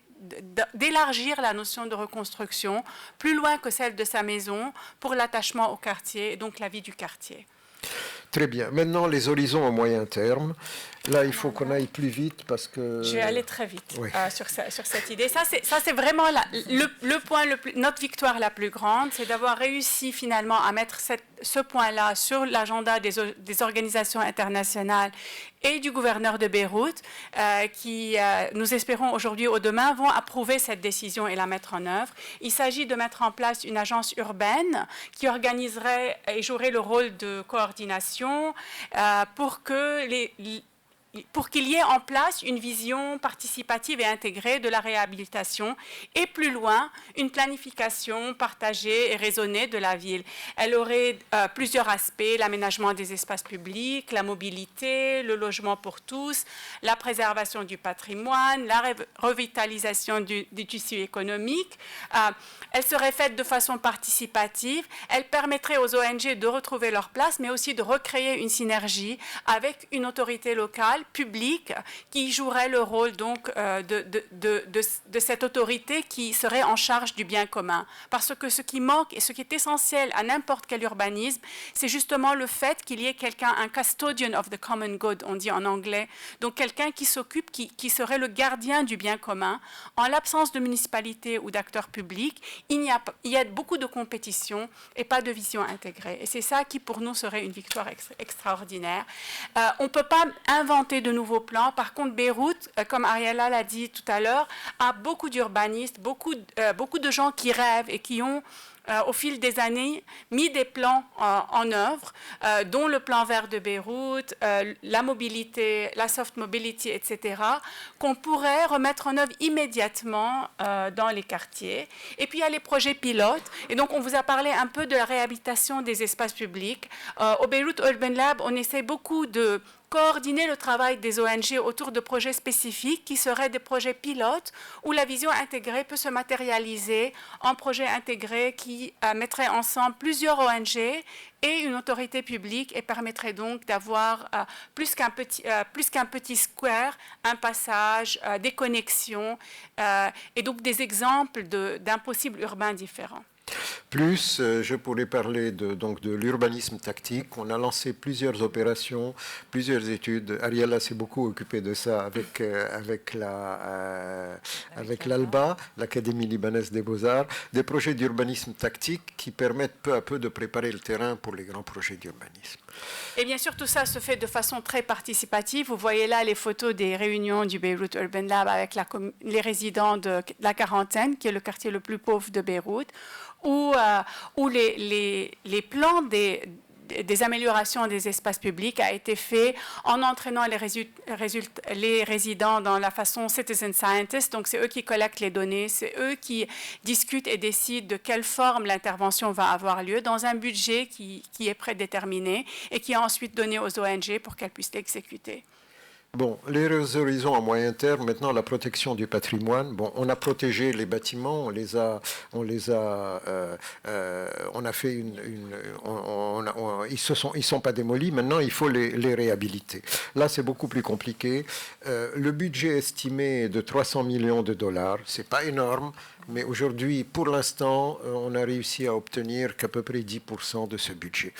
d'élargir la notion de reconstruction plus loin que celle de sa maison pour l'attachement au quartier et donc la vie du quartier. Très bien. Maintenant, les horizons au moyen terme. Là, il faut qu'on aille plus vite parce que... Je vais aller très vite Oui. sur cette idée. Ça, c'est vraiment le point, notre victoire la plus grande, c'est d'avoir réussi finalement à mettre ce point-là sur l'agenda des organisations internationales et du gouverneur de Beyrouth, qui, nous espérons aujourd'hui ou demain, vont approuver cette décision et la mettre en œuvre. Il s'agit de mettre en place une agence urbaine qui organiserait et jouerait le rôle de coordination pour qu'il y ait en place une vision participative et intégrée de la réhabilitation et plus loin, une planification partagée et raisonnée de la ville. Elle aurait plusieurs aspects, l'aménagement des espaces publics, la mobilité, le logement pour tous, la préservation du patrimoine, la revitalisation du tissu économique. Elle serait faite de façon participative. Elle permettrait aux ONG de retrouver leur place, mais aussi de recréer une synergie avec une autorité locale publique qui jouerait le rôle donc de cette autorité qui serait en charge du bien commun. Parce que ce qui manque et ce qui est essentiel à n'importe quel urbanisme, c'est justement le fait qu'il y ait quelqu'un, un custodian of the common good, on dit en anglais, donc quelqu'un qui s'occupe, qui serait le gardien du bien commun. En l'absence de municipalité ou d'acteurs publics, il y a beaucoup de compétition et pas de vision intégrée. Et c'est ça qui, pour nous, serait une victoire extraordinaire. On ne peut pas inventer de nouveaux plans. Par contre, Beyrouth, comme Ariella l'a dit tout à l'heure, a beaucoup d'urbanistes, beaucoup de gens qui rêvent et qui ont, au fil des années, mis des plans en œuvre, dont le plan vert de Beyrouth, la mobilité, la soft mobility, etc., qu'on pourrait remettre en œuvre immédiatement dans les quartiers. Et puis, il y a les projets pilotes. Et donc, on vous a parlé un peu de la réhabilitation des espaces publics. Au Beyrouth Urban Lab, on essaie beaucoup de coordonner le travail des ONG autour de projets spécifiques qui seraient des projets pilotes où la vision intégrée peut se matérialiser en projets intégrés qui mettraient ensemble plusieurs ONG et une autorité publique et permettrait donc d'avoir plus qu'un petit square, un passage, des connexions et donc des exemples d'un possible urbain différent. Plus, je pourrais parler de l'urbanisme tactique. On a lancé plusieurs opérations, plusieurs études. Ariella s'est beaucoup occupée de ça avec l'ALBA, l'Académie libanaise des beaux-arts, des projets d'urbanisme tactique qui permettent peu à peu de préparer le terrain pour les grands projets d'urbanisme. Et bien sûr, tout ça se fait de façon très participative. Vous voyez là les photos des réunions du Beyrouth Urban Lab avec les résidents de la Quarantaine, qui est le quartier le plus pauvre de Beyrouth, où les plans des améliorations des espaces publics a été fait en entraînant les résidents dans la façon citizen scientist. Donc, c'est eux qui collectent les données, c'est eux qui discutent et décident de quelle forme l'intervention va avoir lieu dans un budget qui est prédéterminé et qui est ensuite donné aux ONG pour qu'elles puissent l'exécuter. Bon, les horizons à moyen terme, maintenant la protection du patrimoine. Bon, on a protégé les bâtiments, on a fait ils sont pas démolis. Maintenant, il faut les réhabiliter. Là, c'est beaucoup plus compliqué. Le budget estimé est de 300 millions de dollars. C'est pas énorme. Mais aujourd'hui, pour l'instant, on a réussi à obtenir qu'à peu près 10% de ce budget.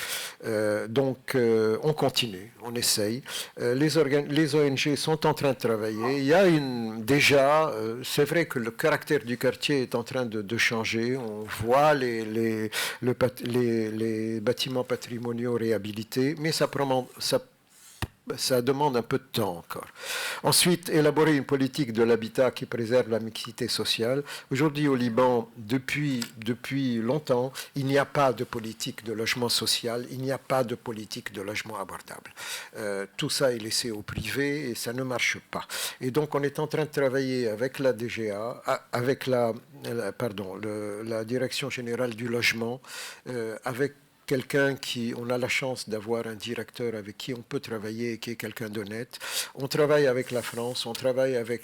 Donc, on continue, on essaye. Les ONG sont en train de travailler. Il y a déjà, c'est vrai que le caractère du quartier est en train de changer. On voit les bâtiments patrimoniaux réhabilités, mais ça demande un peu de temps encore. Ensuite, élaborer une politique de l'habitat qui préserve la mixité sociale. Aujourd'hui, au Liban, depuis longtemps, il n'y a pas de politique de logement social, il n'y a pas de politique de logement abordable. Tout ça est laissé au privé et ça ne marche pas. Et donc, on est en train de travailler avec la DGA, avec la Direction générale du logement, avec quelqu'un on a la chance d'avoir un directeur avec qui on peut travailler et qui est quelqu'un d'honnête. On travaille avec la France, on travaille avec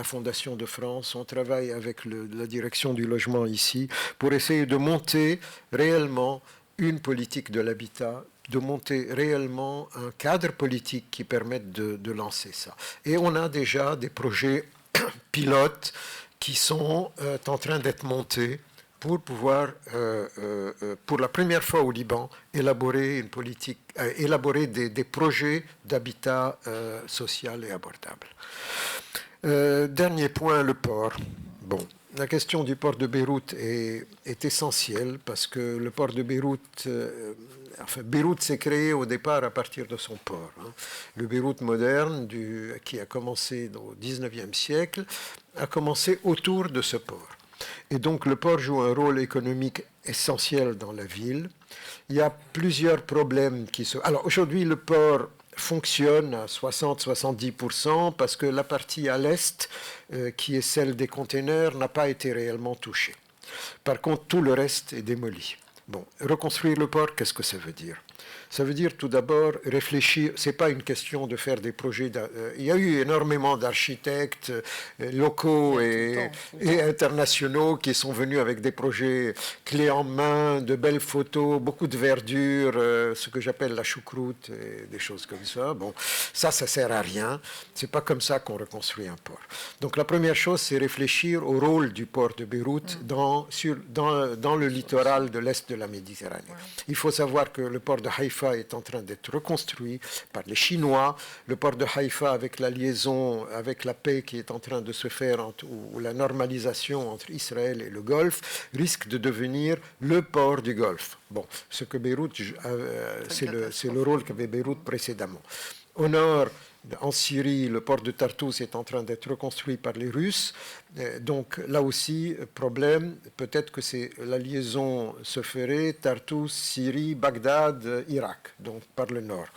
la Fondation de France, on travaille avec la direction du logement ici pour essayer de monter réellement une politique de l'habitat, de monter réellement un cadre politique qui permette de lancer ça. Et on a déjà des projets pilotes qui sont en train d'être montés pour pouvoir, pour la première fois au Liban, élaborer une politique, élaborer des projets d'habitat social et abordable. Dernier point, le port. Bon, la question du port de Beyrouth est essentielle parce que le port de Beyrouth, Beyrouth s'est créé au départ à partir de son port. Le Beyrouth moderne, qui a commencé au XIXe siècle, a commencé autour de ce port. Et donc le port joue un rôle économique essentiel dans la ville. Il y a plusieurs problèmes qui se... Alors aujourd'hui, le port fonctionne à 60-70% parce que la partie à l'est, qui est celle des containers, n'a pas été réellement touchée. Par contre, tout le reste est démoli. Bon, reconstruire le port, qu'est-ce que ça veut dire ? Ça veut dire tout d'abord réfléchir, ce n'est pas une question de faire des projets. Il y a eu énormément d'architectes locaux et internationaux qui sont venus avec des projets clés en main, de belles photos, beaucoup de verdure, ce que j'appelle la choucroute, et des choses comme ça. Bon, ça ne sert à rien. Ce n'est pas comme ça qu'on reconstruit un port. Donc la première chose, c'est réfléchir au rôle du port de Beyrouth dans le littoral de l'Est de la Méditerranée. Il faut savoir que le port de Haïfa est en train d'être reconstruit par les Chinois. Le port de Haïfa, avec la liaison, avec la paix qui est en train de se faire, ou la normalisation entre Israël et le Golfe, risque de devenir le port du Golfe. Bon, ce que Beyrouth, c'est le rôle qu'avait Beyrouth précédemment. Au nord, en Syrie, le port de Tartous est en train d'être reconstruit par les Russes. Donc là aussi, problème, peut-être que la liaison se ferait Tartous, Syrie, Bagdad, Irak, donc par le nord.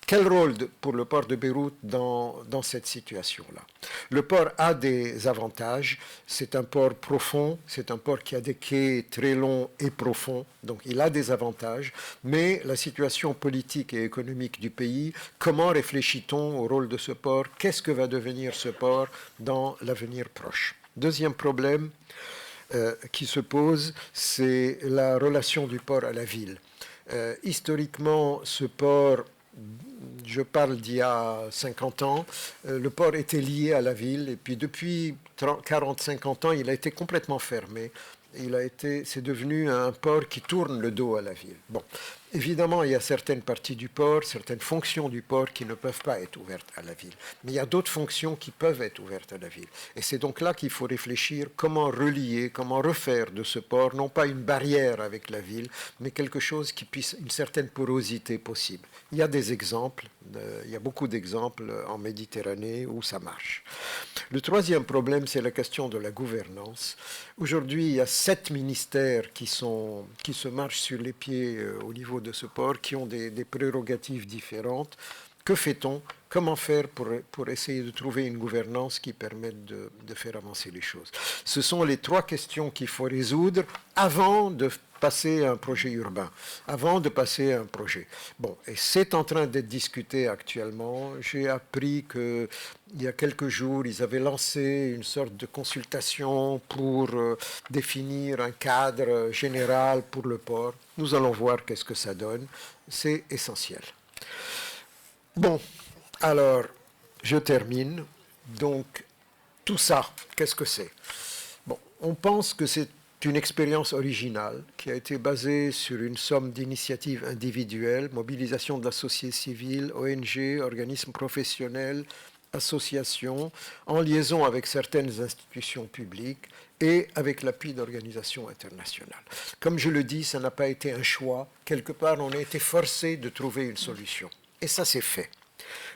Quel rôle pour le port de Beyrouth dans cette situation-là ? Le port a des avantages. C'est un port profond, c'est un port qui a des quais très longs et profonds, donc il a des avantages. Mais la situation politique et économique du pays, comment réfléchit-on au rôle de ce port ? Qu'est-ce que va devenir ce port dans l'avenir proche ? Deuxième problème qui se pose, c'est la relation du port à la ville. Historiquement, ce port... Je parle d'il y a 50 ans, le port était lié à la ville et puis depuis 40-50 ans, il a été complètement fermé. C'est devenu un port qui tourne le dos à la ville. Bon, évidemment, il y a certaines parties du port, certaines fonctions du port qui ne peuvent pas être ouvertes à la ville. Mais il y a d'autres fonctions qui peuvent être ouvertes à la ville. Et c'est donc là qu'il faut réfléchir comment relier, comment refaire de ce port, non pas une barrière avec la ville, mais quelque chose qui puisse, une certaine porosité possible. Il y a des exemples, il y a beaucoup d'exemples en Méditerranée où ça marche. Le troisième problème, c'est la question de la gouvernance. Aujourd'hui, il y a 7 ministères qui se marchent sur les pieds au niveau de ce port, qui ont des prérogatives différentes. Que fait-on ? Comment faire pour essayer de trouver une gouvernance qui permette de faire avancer les choses ? Ce sont les 3 questions qu'il faut résoudre avant de passer à un projet urbain, avant de passer à un projet. Bon, et c'est en train d'être discuté actuellement. J'ai appris qu'il y a quelques jours, ils avaient lancé une sorte de consultation pour définir un cadre général pour le port. Nous allons voir qu'est-ce que ça donne. C'est essentiel. Bon, alors, je termine. Donc, tout ça, qu'est-ce que c'est ? Bon, on pense que c'est une expérience originale qui a été basée sur une somme d'initiatives individuelles, mobilisation de la société civile, ONG, organismes professionnels, associations, en liaison avec certaines institutions publiques et avec l'appui d'organisations internationales. Comme je le dis, ça n'a pas été un choix. Quelque part, on a été forcé de trouver une solution. Et ça s'est fait.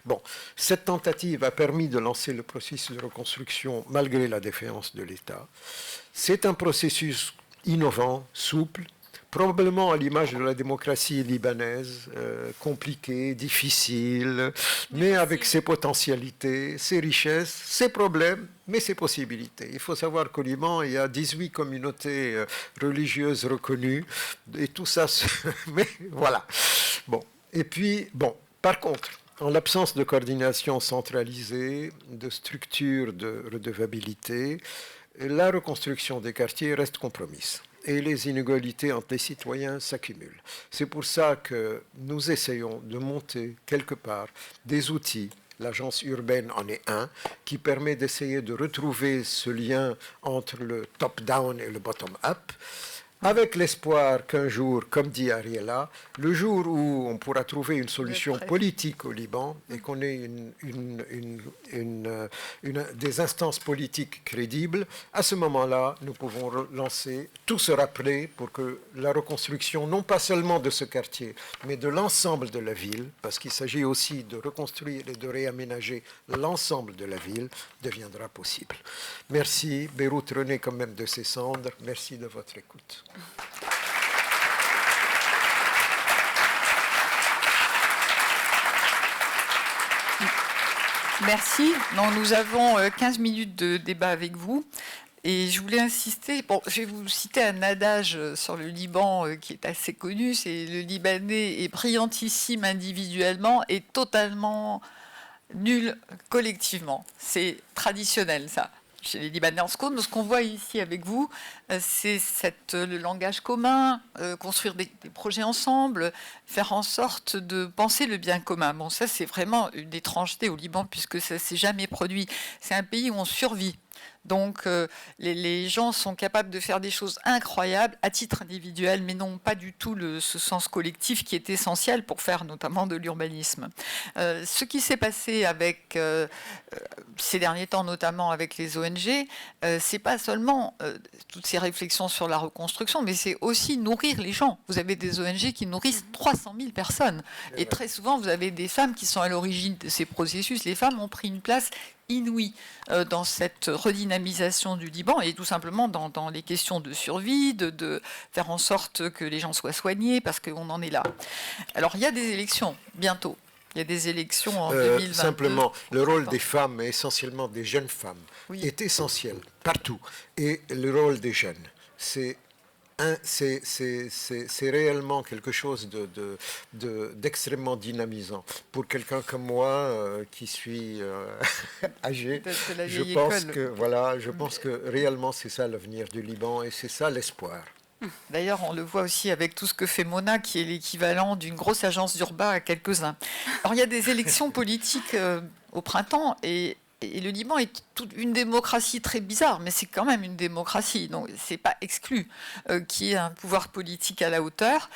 Bon, cette tentative a permis de lancer le processus de reconstruction malgré la défiance de l'État. C'est un processus innovant, souple, probablement à l'image de la démocratie libanaise, compliquée, difficile, mais avec ses potentialités, ses richesses, ses problèmes, mais ses possibilités. Il faut savoir qu'au Liban, il y a 18 communautés religieuses reconnues, et tout ça, mais voilà. Bon. Et puis, bon, par contre, en l'absence de coordination centralisée, de structure de redevabilité, la reconstruction des quartiers reste compromise et les inégalités entre les citoyens s'accumulent. C'est pour ça que nous essayons de monter quelque part des outils. L'agence urbaine en est un, qui permet d'essayer de retrouver ce lien entre le top-down et le bottom-up, avec l'espoir qu'un jour, comme dit Ariela, le jour où on pourra trouver une solution politique au Liban et qu'on ait des instances politiques crédibles, à ce moment-là, nous pouvons lancer, tout se rappeler pour que la reconstruction, non pas seulement de ce quartier, mais de l'ensemble de la ville, parce qu'il s'agit aussi de reconstruire et de réaménager l'ensemble de la ville, deviendra possible. Merci. Beyrouth renaît quand même de ses cendres. Merci de votre écoute. Merci. Non, nous avons 15 minutes de débat avec vous. Et je voulais insister, bon, je vais vous citer un adage sur le Liban qui est assez connu, c'est le Libanais est brillantissime individuellement et totalement nul collectivement. C'est traditionnel, ça. Chez les Libanais en seconde, ce qu'on voit ici avec vous, c'est le langage commun, construire des projets ensemble, faire en sorte de penser le bien commun. Bon, ça, c'est vraiment une étrangeté au Liban, puisque ça ne s'est jamais produit. C'est un pays où on survit. Donc, les gens sont capables de faire des choses incroyables à titre individuel, mais n'ont pas du tout ce sens collectif qui est essentiel pour faire notamment de l'urbanisme. Ce qui s'est passé avec ces derniers temps, notamment avec les ONG, c'est pas seulement toutes ces réflexions sur la reconstruction, mais c'est aussi nourrir les gens. Vous avez des ONG qui nourrissent 300 000 personnes. Et très souvent, vous avez des femmes qui sont à l'origine de ces processus. Les femmes ont pris une place inouïe dans cette redynamisation du Liban et tout simplement dans les questions de survie, de faire en sorte que les gens soient soignés parce qu'on en est là. Alors il y a des élections bientôt. Il y a des élections en 2022. Simplement, le rôle des femmes, et essentiellement des jeunes femmes, oui, est essentiel partout. Et le rôle des jeunes, c'est réellement quelque chose d'extrêmement dynamisant. Pour quelqu'un comme moi, qui suis âgé, je pense que réellement c'est ça l'avenir du Liban et c'est ça l'espoir. D'ailleurs, on le voit aussi avec tout ce que fait Mona, qui est l'équivalent d'une grosse agence d'urbain à quelques-uns. Alors, il y a des élections politiques au printemps et le Liban est une démocratie très bizarre, mais c'est quand même une démocratie, donc c'est pas exclu qu'il y ait un pouvoir politique à la hauteur.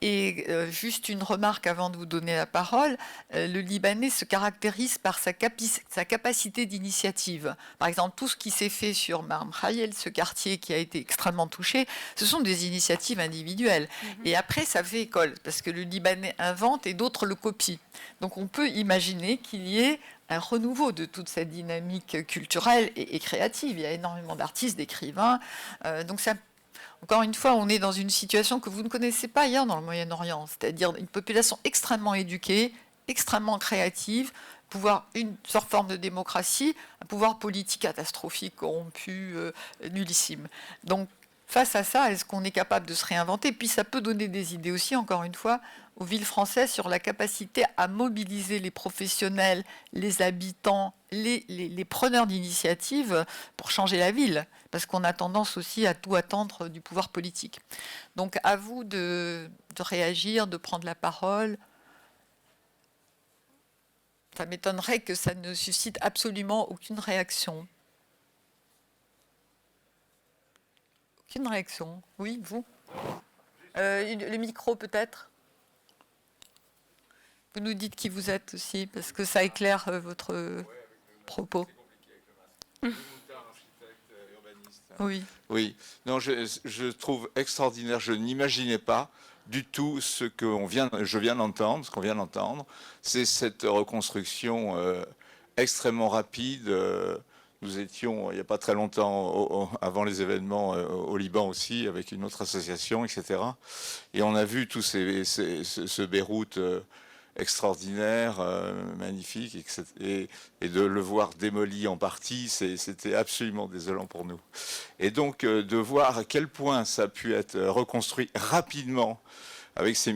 Et juste une remarque avant de vous donner la parole, le Libanais se caractérise par sa capacité d'initiative. Par exemple, tout ce qui s'est fait sur Marm Khayel, ce quartier qui a été extrêmement touché, ce sont des initiatives individuelles. Et après, ça fait école, parce que le Libanais invente et d'autres le copient. Donc on peut imaginer qu'il y ait un renouveau de toute cette dynamique culturelle et créative. Il y a énormément d'artistes, d'écrivains. Donc ça, encore une fois, on est dans une situation que vous ne connaissez pas ailleurs dans le Moyen-Orient, c'est-à-dire une population extrêmement éduquée, extrêmement créative, une forme de démocratie, un pouvoir politique catastrophique, corrompu, nullissime. Donc, face à ça, est-ce qu'on est capable de se réinventer? Puis ça peut donner des idées aussi, encore une fois, aux villes françaises sur la capacité à mobiliser les professionnels, les habitants, les preneurs d'initiative pour changer la ville, parce qu'on a tendance aussi à tout attendre du pouvoir politique. Donc à vous de réagir, de prendre la parole. Ça m'étonnerait que ça ne suscite absolument aucune réaction. Aucune réaction. Oui, vous le micro peut-être. Vous nous dites qui vous êtes aussi, parce que ça éclaire votre propos. Oui. Oui. Non, je trouve extraordinaire. Je n'imaginais pas du tout ce que je viens d'entendre, ce qu'on vient d'entendre. C'est cette reconstruction extrêmement rapide Nous étions, il n'y a pas très longtemps, avant les événements, au Liban aussi, avec une autre association, etc. Et on a vu tout ce Beyrouth extraordinaire, magnifique, et de le voir démoli en partie, c'était absolument désolant pour nous. Et donc, de voir à quel point ça a pu être reconstruit rapidement, avec ces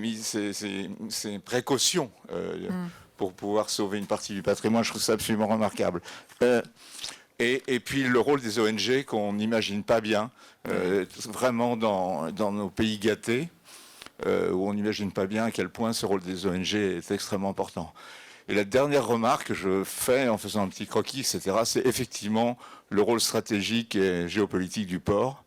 précautions, pour pouvoir sauver une partie du patrimoine, je trouve ça absolument remarquable. Et puis le rôle des ONG qu'on n'imagine pas bien, vraiment dans nos pays gâtés, où on n'imagine pas bien à quel point ce rôle des ONG est extrêmement important. Et la dernière remarque que je fais en faisant un petit croquis, etc., c'est effectivement le rôle stratégique et géopolitique du port,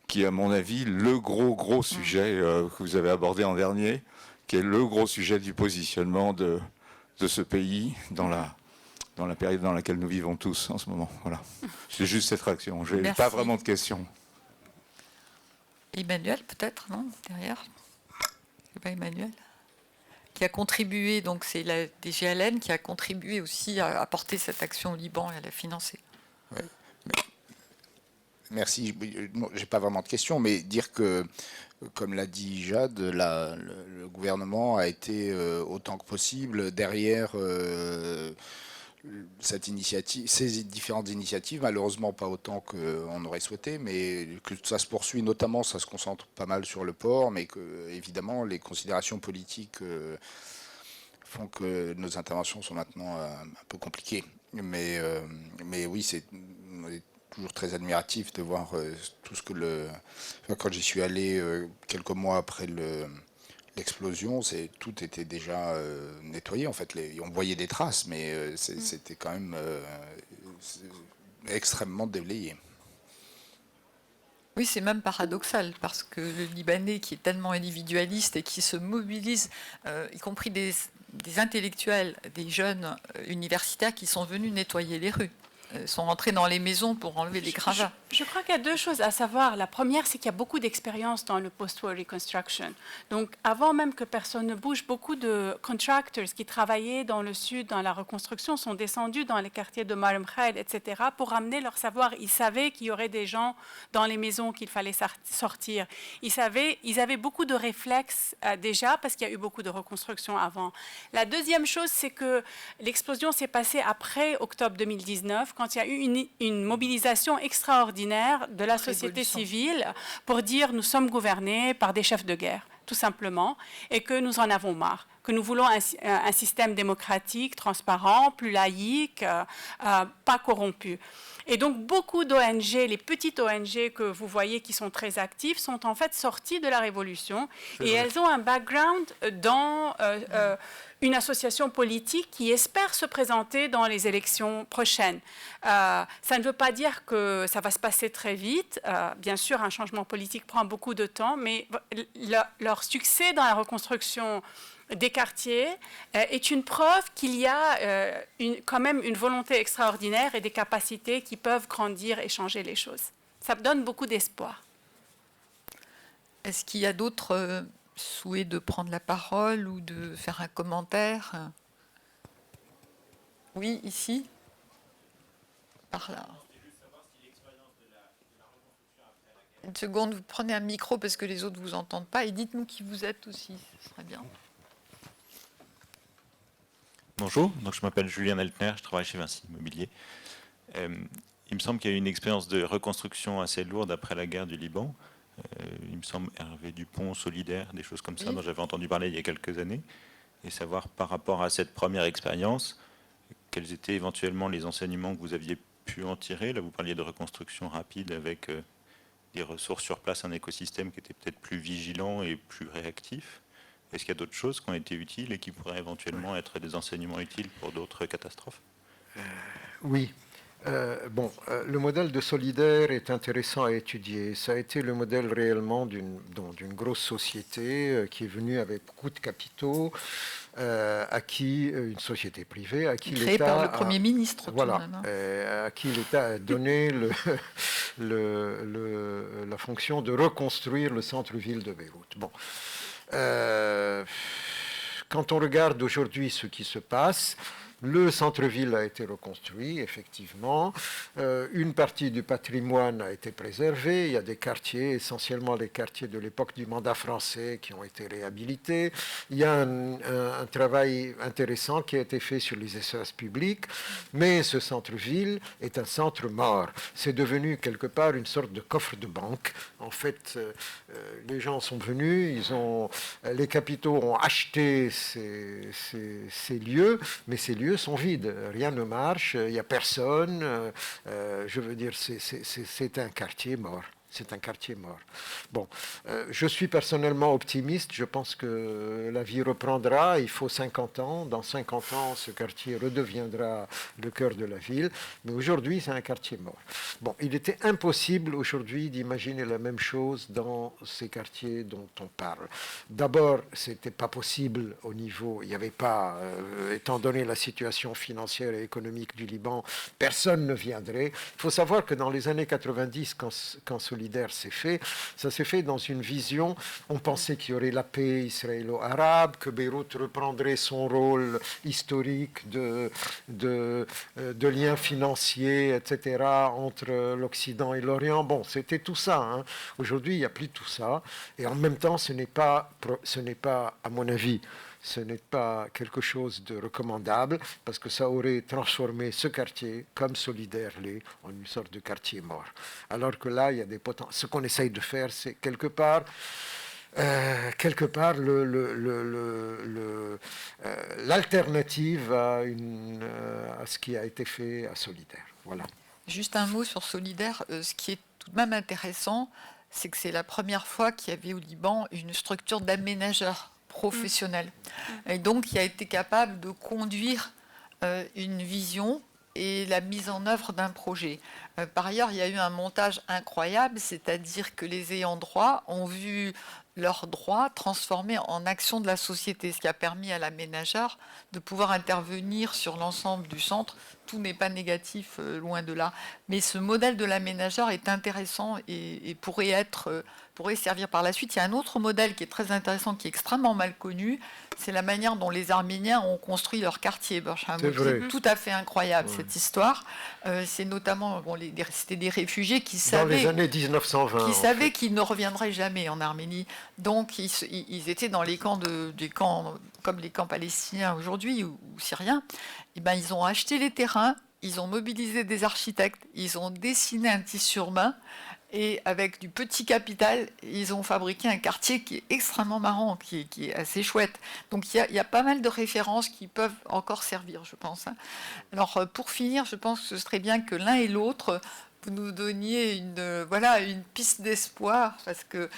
qui est à mon avis le gros sujet que vous avez abordé en dernier, qui est le gros sujet du positionnement de ce pays dans la période dans laquelle nous vivons tous en ce moment. Voilà. C'est juste cette réaction. Je n'ai pas vraiment de questions. Emmanuel, peut-être, non? Derrière. C'est pas Emmanuel qui a contribué, donc c'est la DGLN qui a contribué aussi à apporter cette action au Liban et à la financer. Ouais. Merci. Je n'ai pas vraiment de questions, mais dire que, comme l'a dit Jade, le gouvernement a été autant que possible derrière cette initiative, ces différentes initiatives, malheureusement pas autant qu'on aurait souhaité, mais que ça se poursuit, notamment ça se concentre pas mal sur le port, mais que évidemment les considérations politiques font que nos interventions sont maintenant un peu compliquées. Mais oui, c'est toujours très admiratif de voir tout ce que quand j'y suis allé quelques mois après l'explosion, tout était déjà nettoyé. En fait, on voyait des traces, mais c'était quand même extrêmement déblayé. Oui, c'est même paradoxal, parce que le Libanais, qui est tellement individualiste et qui se mobilise, y compris des intellectuels, des jeunes universitaires qui sont venus nettoyer les rues, sont rentrés dans les maisons pour enlever les gravats. Je crois qu'il y a deux choses à savoir. La première, c'est qu'il y a beaucoup d'expérience dans le post-war reconstruction. Donc, avant même que personne ne bouge, beaucoup de contractors qui travaillaient dans le sud, dans la reconstruction, sont descendus dans les quartiers de Marem Khaïl, etc., pour ramener leur savoir. Ils savaient qu'il y aurait des gens dans les maisons qu'il fallait sortir. Ils avaient beaucoup de réflexes déjà, parce qu'il y a eu beaucoup de reconstruction avant. La deuxième chose, c'est que l'explosion s'est passée après octobre 2019, quand il y a eu une mobilisation extraordinaire de la société civile pour dire nous sommes gouvernés par des chefs de guerre, tout simplement, et que nous en avons marre, que nous voulons un système démocratique, transparent, plus laïque, pas corrompu. Et donc, beaucoup d'ONG, les petites ONG que vous voyez qui sont très actives, sont en fait sorties de la Révolution et elles ont un background dans une association politique qui espère se présenter dans les élections prochaines. Ça ne veut pas dire que ça va se passer très vite. Bien sûr, un changement politique prend beaucoup de temps, mais leur succès dans la reconstruction des quartiers est une preuve qu'il y a quand même une volonté extraordinaire et des capacités qui peuvent grandir et changer les choses. Ça donne beaucoup d'espoir. Est-ce qu'il y a d'autres souhaits de prendre la parole ou de faire un commentaire? Oui, ici. Par là. Une seconde, vous prenez un micro parce que les autres ne vous entendent pas et dites-nous qui vous êtes aussi, ce serait bien. Bonjour, donc je m'appelle Julien Eltner, je travaille chez Vinci Immobilier. Il me semble qu'il y a eu une expérience de reconstruction assez lourde après la guerre du Liban. Il me semble Hervé Dupont, Solidaire, des choses comme ça, oui, dont j'avais entendu parler il y a quelques années. Et savoir par rapport à cette première expérience, quels étaient éventuellement les enseignements que vous aviez pu en tirer. Là, vous parliez de reconstruction rapide avec des ressources sur place, un écosystème qui était peut-être plus vigilant et plus réactif. Est-ce qu'il y a d'autres choses qui ont été utiles et qui pourraient éventuellement être des enseignements utiles pour d'autres catastrophes? Oui. Le modèle de Solidaire est intéressant à étudier. Ça a été le modèle réellement d'une grosse société qui est venue avec beaucoup de capitaux, à qui une société privée, à qui l'État créée par le Premier ministre. Voilà, à qui l'État a donné la fonction de reconstruire le centre-ville de Beyrouth. Bon. Quand on regarde aujourd'hui ce qui se passe, Le centre-ville a été reconstruit, effectivement. Une partie du patrimoine a été préservée. Il y a des quartiers, essentiellement les quartiers de l'époque du mandat français, qui ont été réhabilités. Il y a un travail intéressant qui a été fait sur les espaces publics. Mais ce centre-ville est un centre mort. C'est devenu quelque part une sorte de coffre de banque. En fait, les gens sont venus, les capitaux ont acheté ces lieux, mais ces lieux sont vides, rien ne marche, il n'y a personne, je veux dire, c'est un quartier mort. C'est un quartier mort. Bon, je suis personnellement optimiste. Je pense que la vie reprendra. Il faut 50 ans. Dans 50 ans, ce quartier redeviendra le cœur de la ville. Mais aujourd'hui, c'est un quartier mort. Bon, il était impossible aujourd'hui d'imaginer la même chose dans ces quartiers dont on parle. D'abord, c'était pas possible au niveau. Il n'y avait pas, étant donné la situation financière et économique du Liban, personne ne viendrait. Il faut savoir que dans les années 90, quand Solidaire s'est fait, ça s'est fait dans une vision, on pensait qu'il y aurait la paix israélo-arabe, que Beyrouth reprendrait son rôle historique de lien financier, etc., entre l'Occident et l'Orient. Bon, c'était tout ça. Hein. Aujourd'hui, il n'y a plus tout ça. Et en même temps, ce n'est pas, à mon avis, ce n'est pas quelque chose de recommandable parce que ça aurait transformé ce quartier, comme Solidaire l'est, en une sorte de quartier mort. Alors que là, il y a des potentiels. Ce qu'on essaye de faire, c'est quelque part l'alternative à ce qui a été fait à Solidaire. Voilà. Juste un mot sur Solidaire. Ce qui est tout de même intéressant, c'est que c'est la première fois qu'il y avait au Liban une structure d'aménageurs professionnel, et donc qui a été capable de conduire une vision et la mise en œuvre d'un projet. Par ailleurs, il y a eu un montage incroyable, c'est-à-dire que les ayants droit ont vu leurs droits transformés en action de la société, ce qui a permis à l'aménageur de pouvoir intervenir sur l'ensemble du centre. Tout n'est pas négatif, loin de là. Mais ce modèle de l'aménageur est intéressant et pourrait servir par la suite. Il y a un autre modèle qui est très intéressant, qui est extrêmement mal connu, c'est la manière dont les Arméniens ont construit leur quartier. C'est tout à fait incroyable, cette histoire. C'est notamment, c'était des réfugiés qui savaient... Dans les années 1920. Qui savaient qu'ils ne reviendraient jamais en Arménie. Donc, ils étaient dans les camps, comme les camps palestiniens aujourd'hui, ou syriens. Et ben, ils ont acheté les terrains, ils ont mobilisé des architectes, ils ont dessiné un tissu urbain, et avec du petit capital, ils ont fabriqué un quartier qui est extrêmement marrant, qui est assez chouette. Donc il y a pas mal de références qui peuvent encore servir, je pense. Alors pour finir, je pense que ce serait bien que l'un et l'autre, vous nous donniez une piste d'espoir, parce que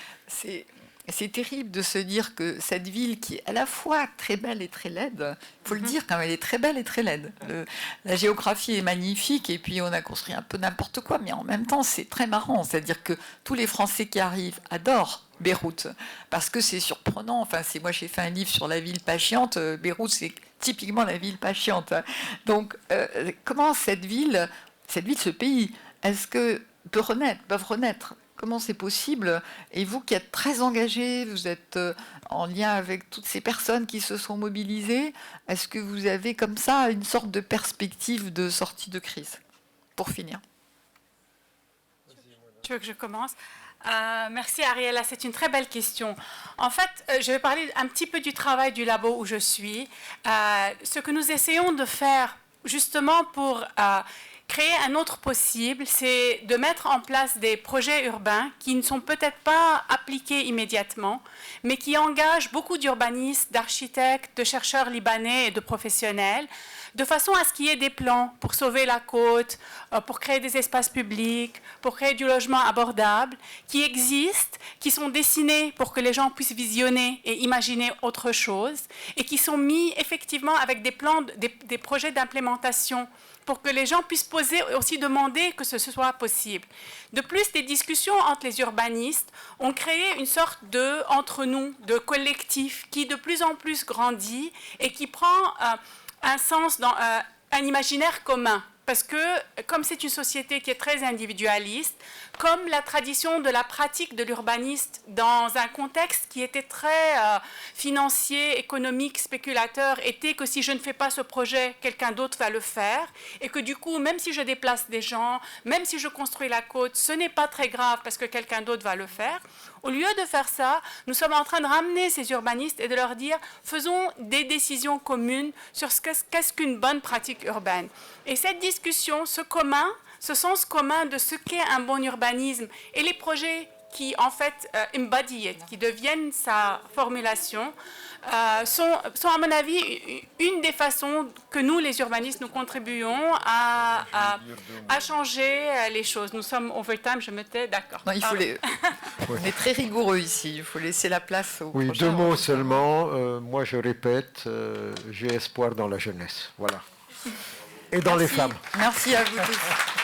c'est terrible de se dire que cette ville qui est à la fois très belle et très laide, il faut le dire quand même, elle est très belle et très laide. La géographie est magnifique et puis on a construit un peu n'importe quoi, mais en même temps c'est très marrant. C'est-à-dire que tous les Français qui arrivent adorent Beyrouth parce que c'est surprenant. Enfin, moi j'ai fait un livre sur la ville pas chiante. Beyrouth, c'est typiquement la ville pas chiante. Donc comment cette ville, ce pays, est-ce que peuvent renaître? Comment c'est possible? Et vous qui êtes très engagé, vous êtes en lien avec toutes ces personnes qui se sont mobilisées, est-ce que vous avez comme ça une sorte de perspective de sortie de crise? Pour finir. Tu veux que je commence? Merci Ariella, c'est une très belle question. En fait, je vais parler un petit peu du travail du labo où je suis. Ce que nous essayons de faire justement pour... créer un autre possible, c'est de mettre en place des projets urbains qui ne sont peut-être pas appliqués immédiatement, mais qui engagent beaucoup d'urbanistes, d'architectes, de chercheurs libanais et de professionnels, de façon à ce qu'il y ait des plans pour sauver la côte, pour créer des espaces publics, pour créer du logement abordable, qui existent, qui sont dessinés pour que les gens puissent visionner et imaginer autre chose, et qui sont mis effectivement avec des plans, des projets d'implémentation pour que les gens puissent poser, aussi demander que ce soit possible. De plus, des discussions entre les urbanistes ont créé une sorte entre nous, de collectif qui de plus en plus grandit et qui prend un sens, un imaginaire commun. Parce que, comme c'est une société qui est très individualiste, comme la tradition de la pratique de l'urbaniste dans un contexte qui était très financier, économique, spéculateur, était que si je ne fais pas ce projet, quelqu'un d'autre va le faire, et que du coup, même si je déplace des gens, même si je construis la côte, ce n'est pas très grave parce que quelqu'un d'autre va le faire. Au lieu de faire ça, nous sommes en train de ramener ces urbanistes et de leur dire faisons des décisions communes sur qu'est-ce qu'une bonne pratique urbaine. Et cette discussion, ce sens commun de ce qu'est un bon urbanisme et les projets qui en fait embody it, qui deviennent sa formulation, sont à mon avis une des façons que nous, les urbanistes, nous contribuons à changer les choses. Nous sommes overtime, je me tais, d'accord. Non, on est très rigoureux ici, il faut laisser la place au Oui, prochain. 2 mots seulement. Moi, je répète, j'ai espoir dans la jeunesse. Voilà. Et dans les femmes. Merci à vous tous.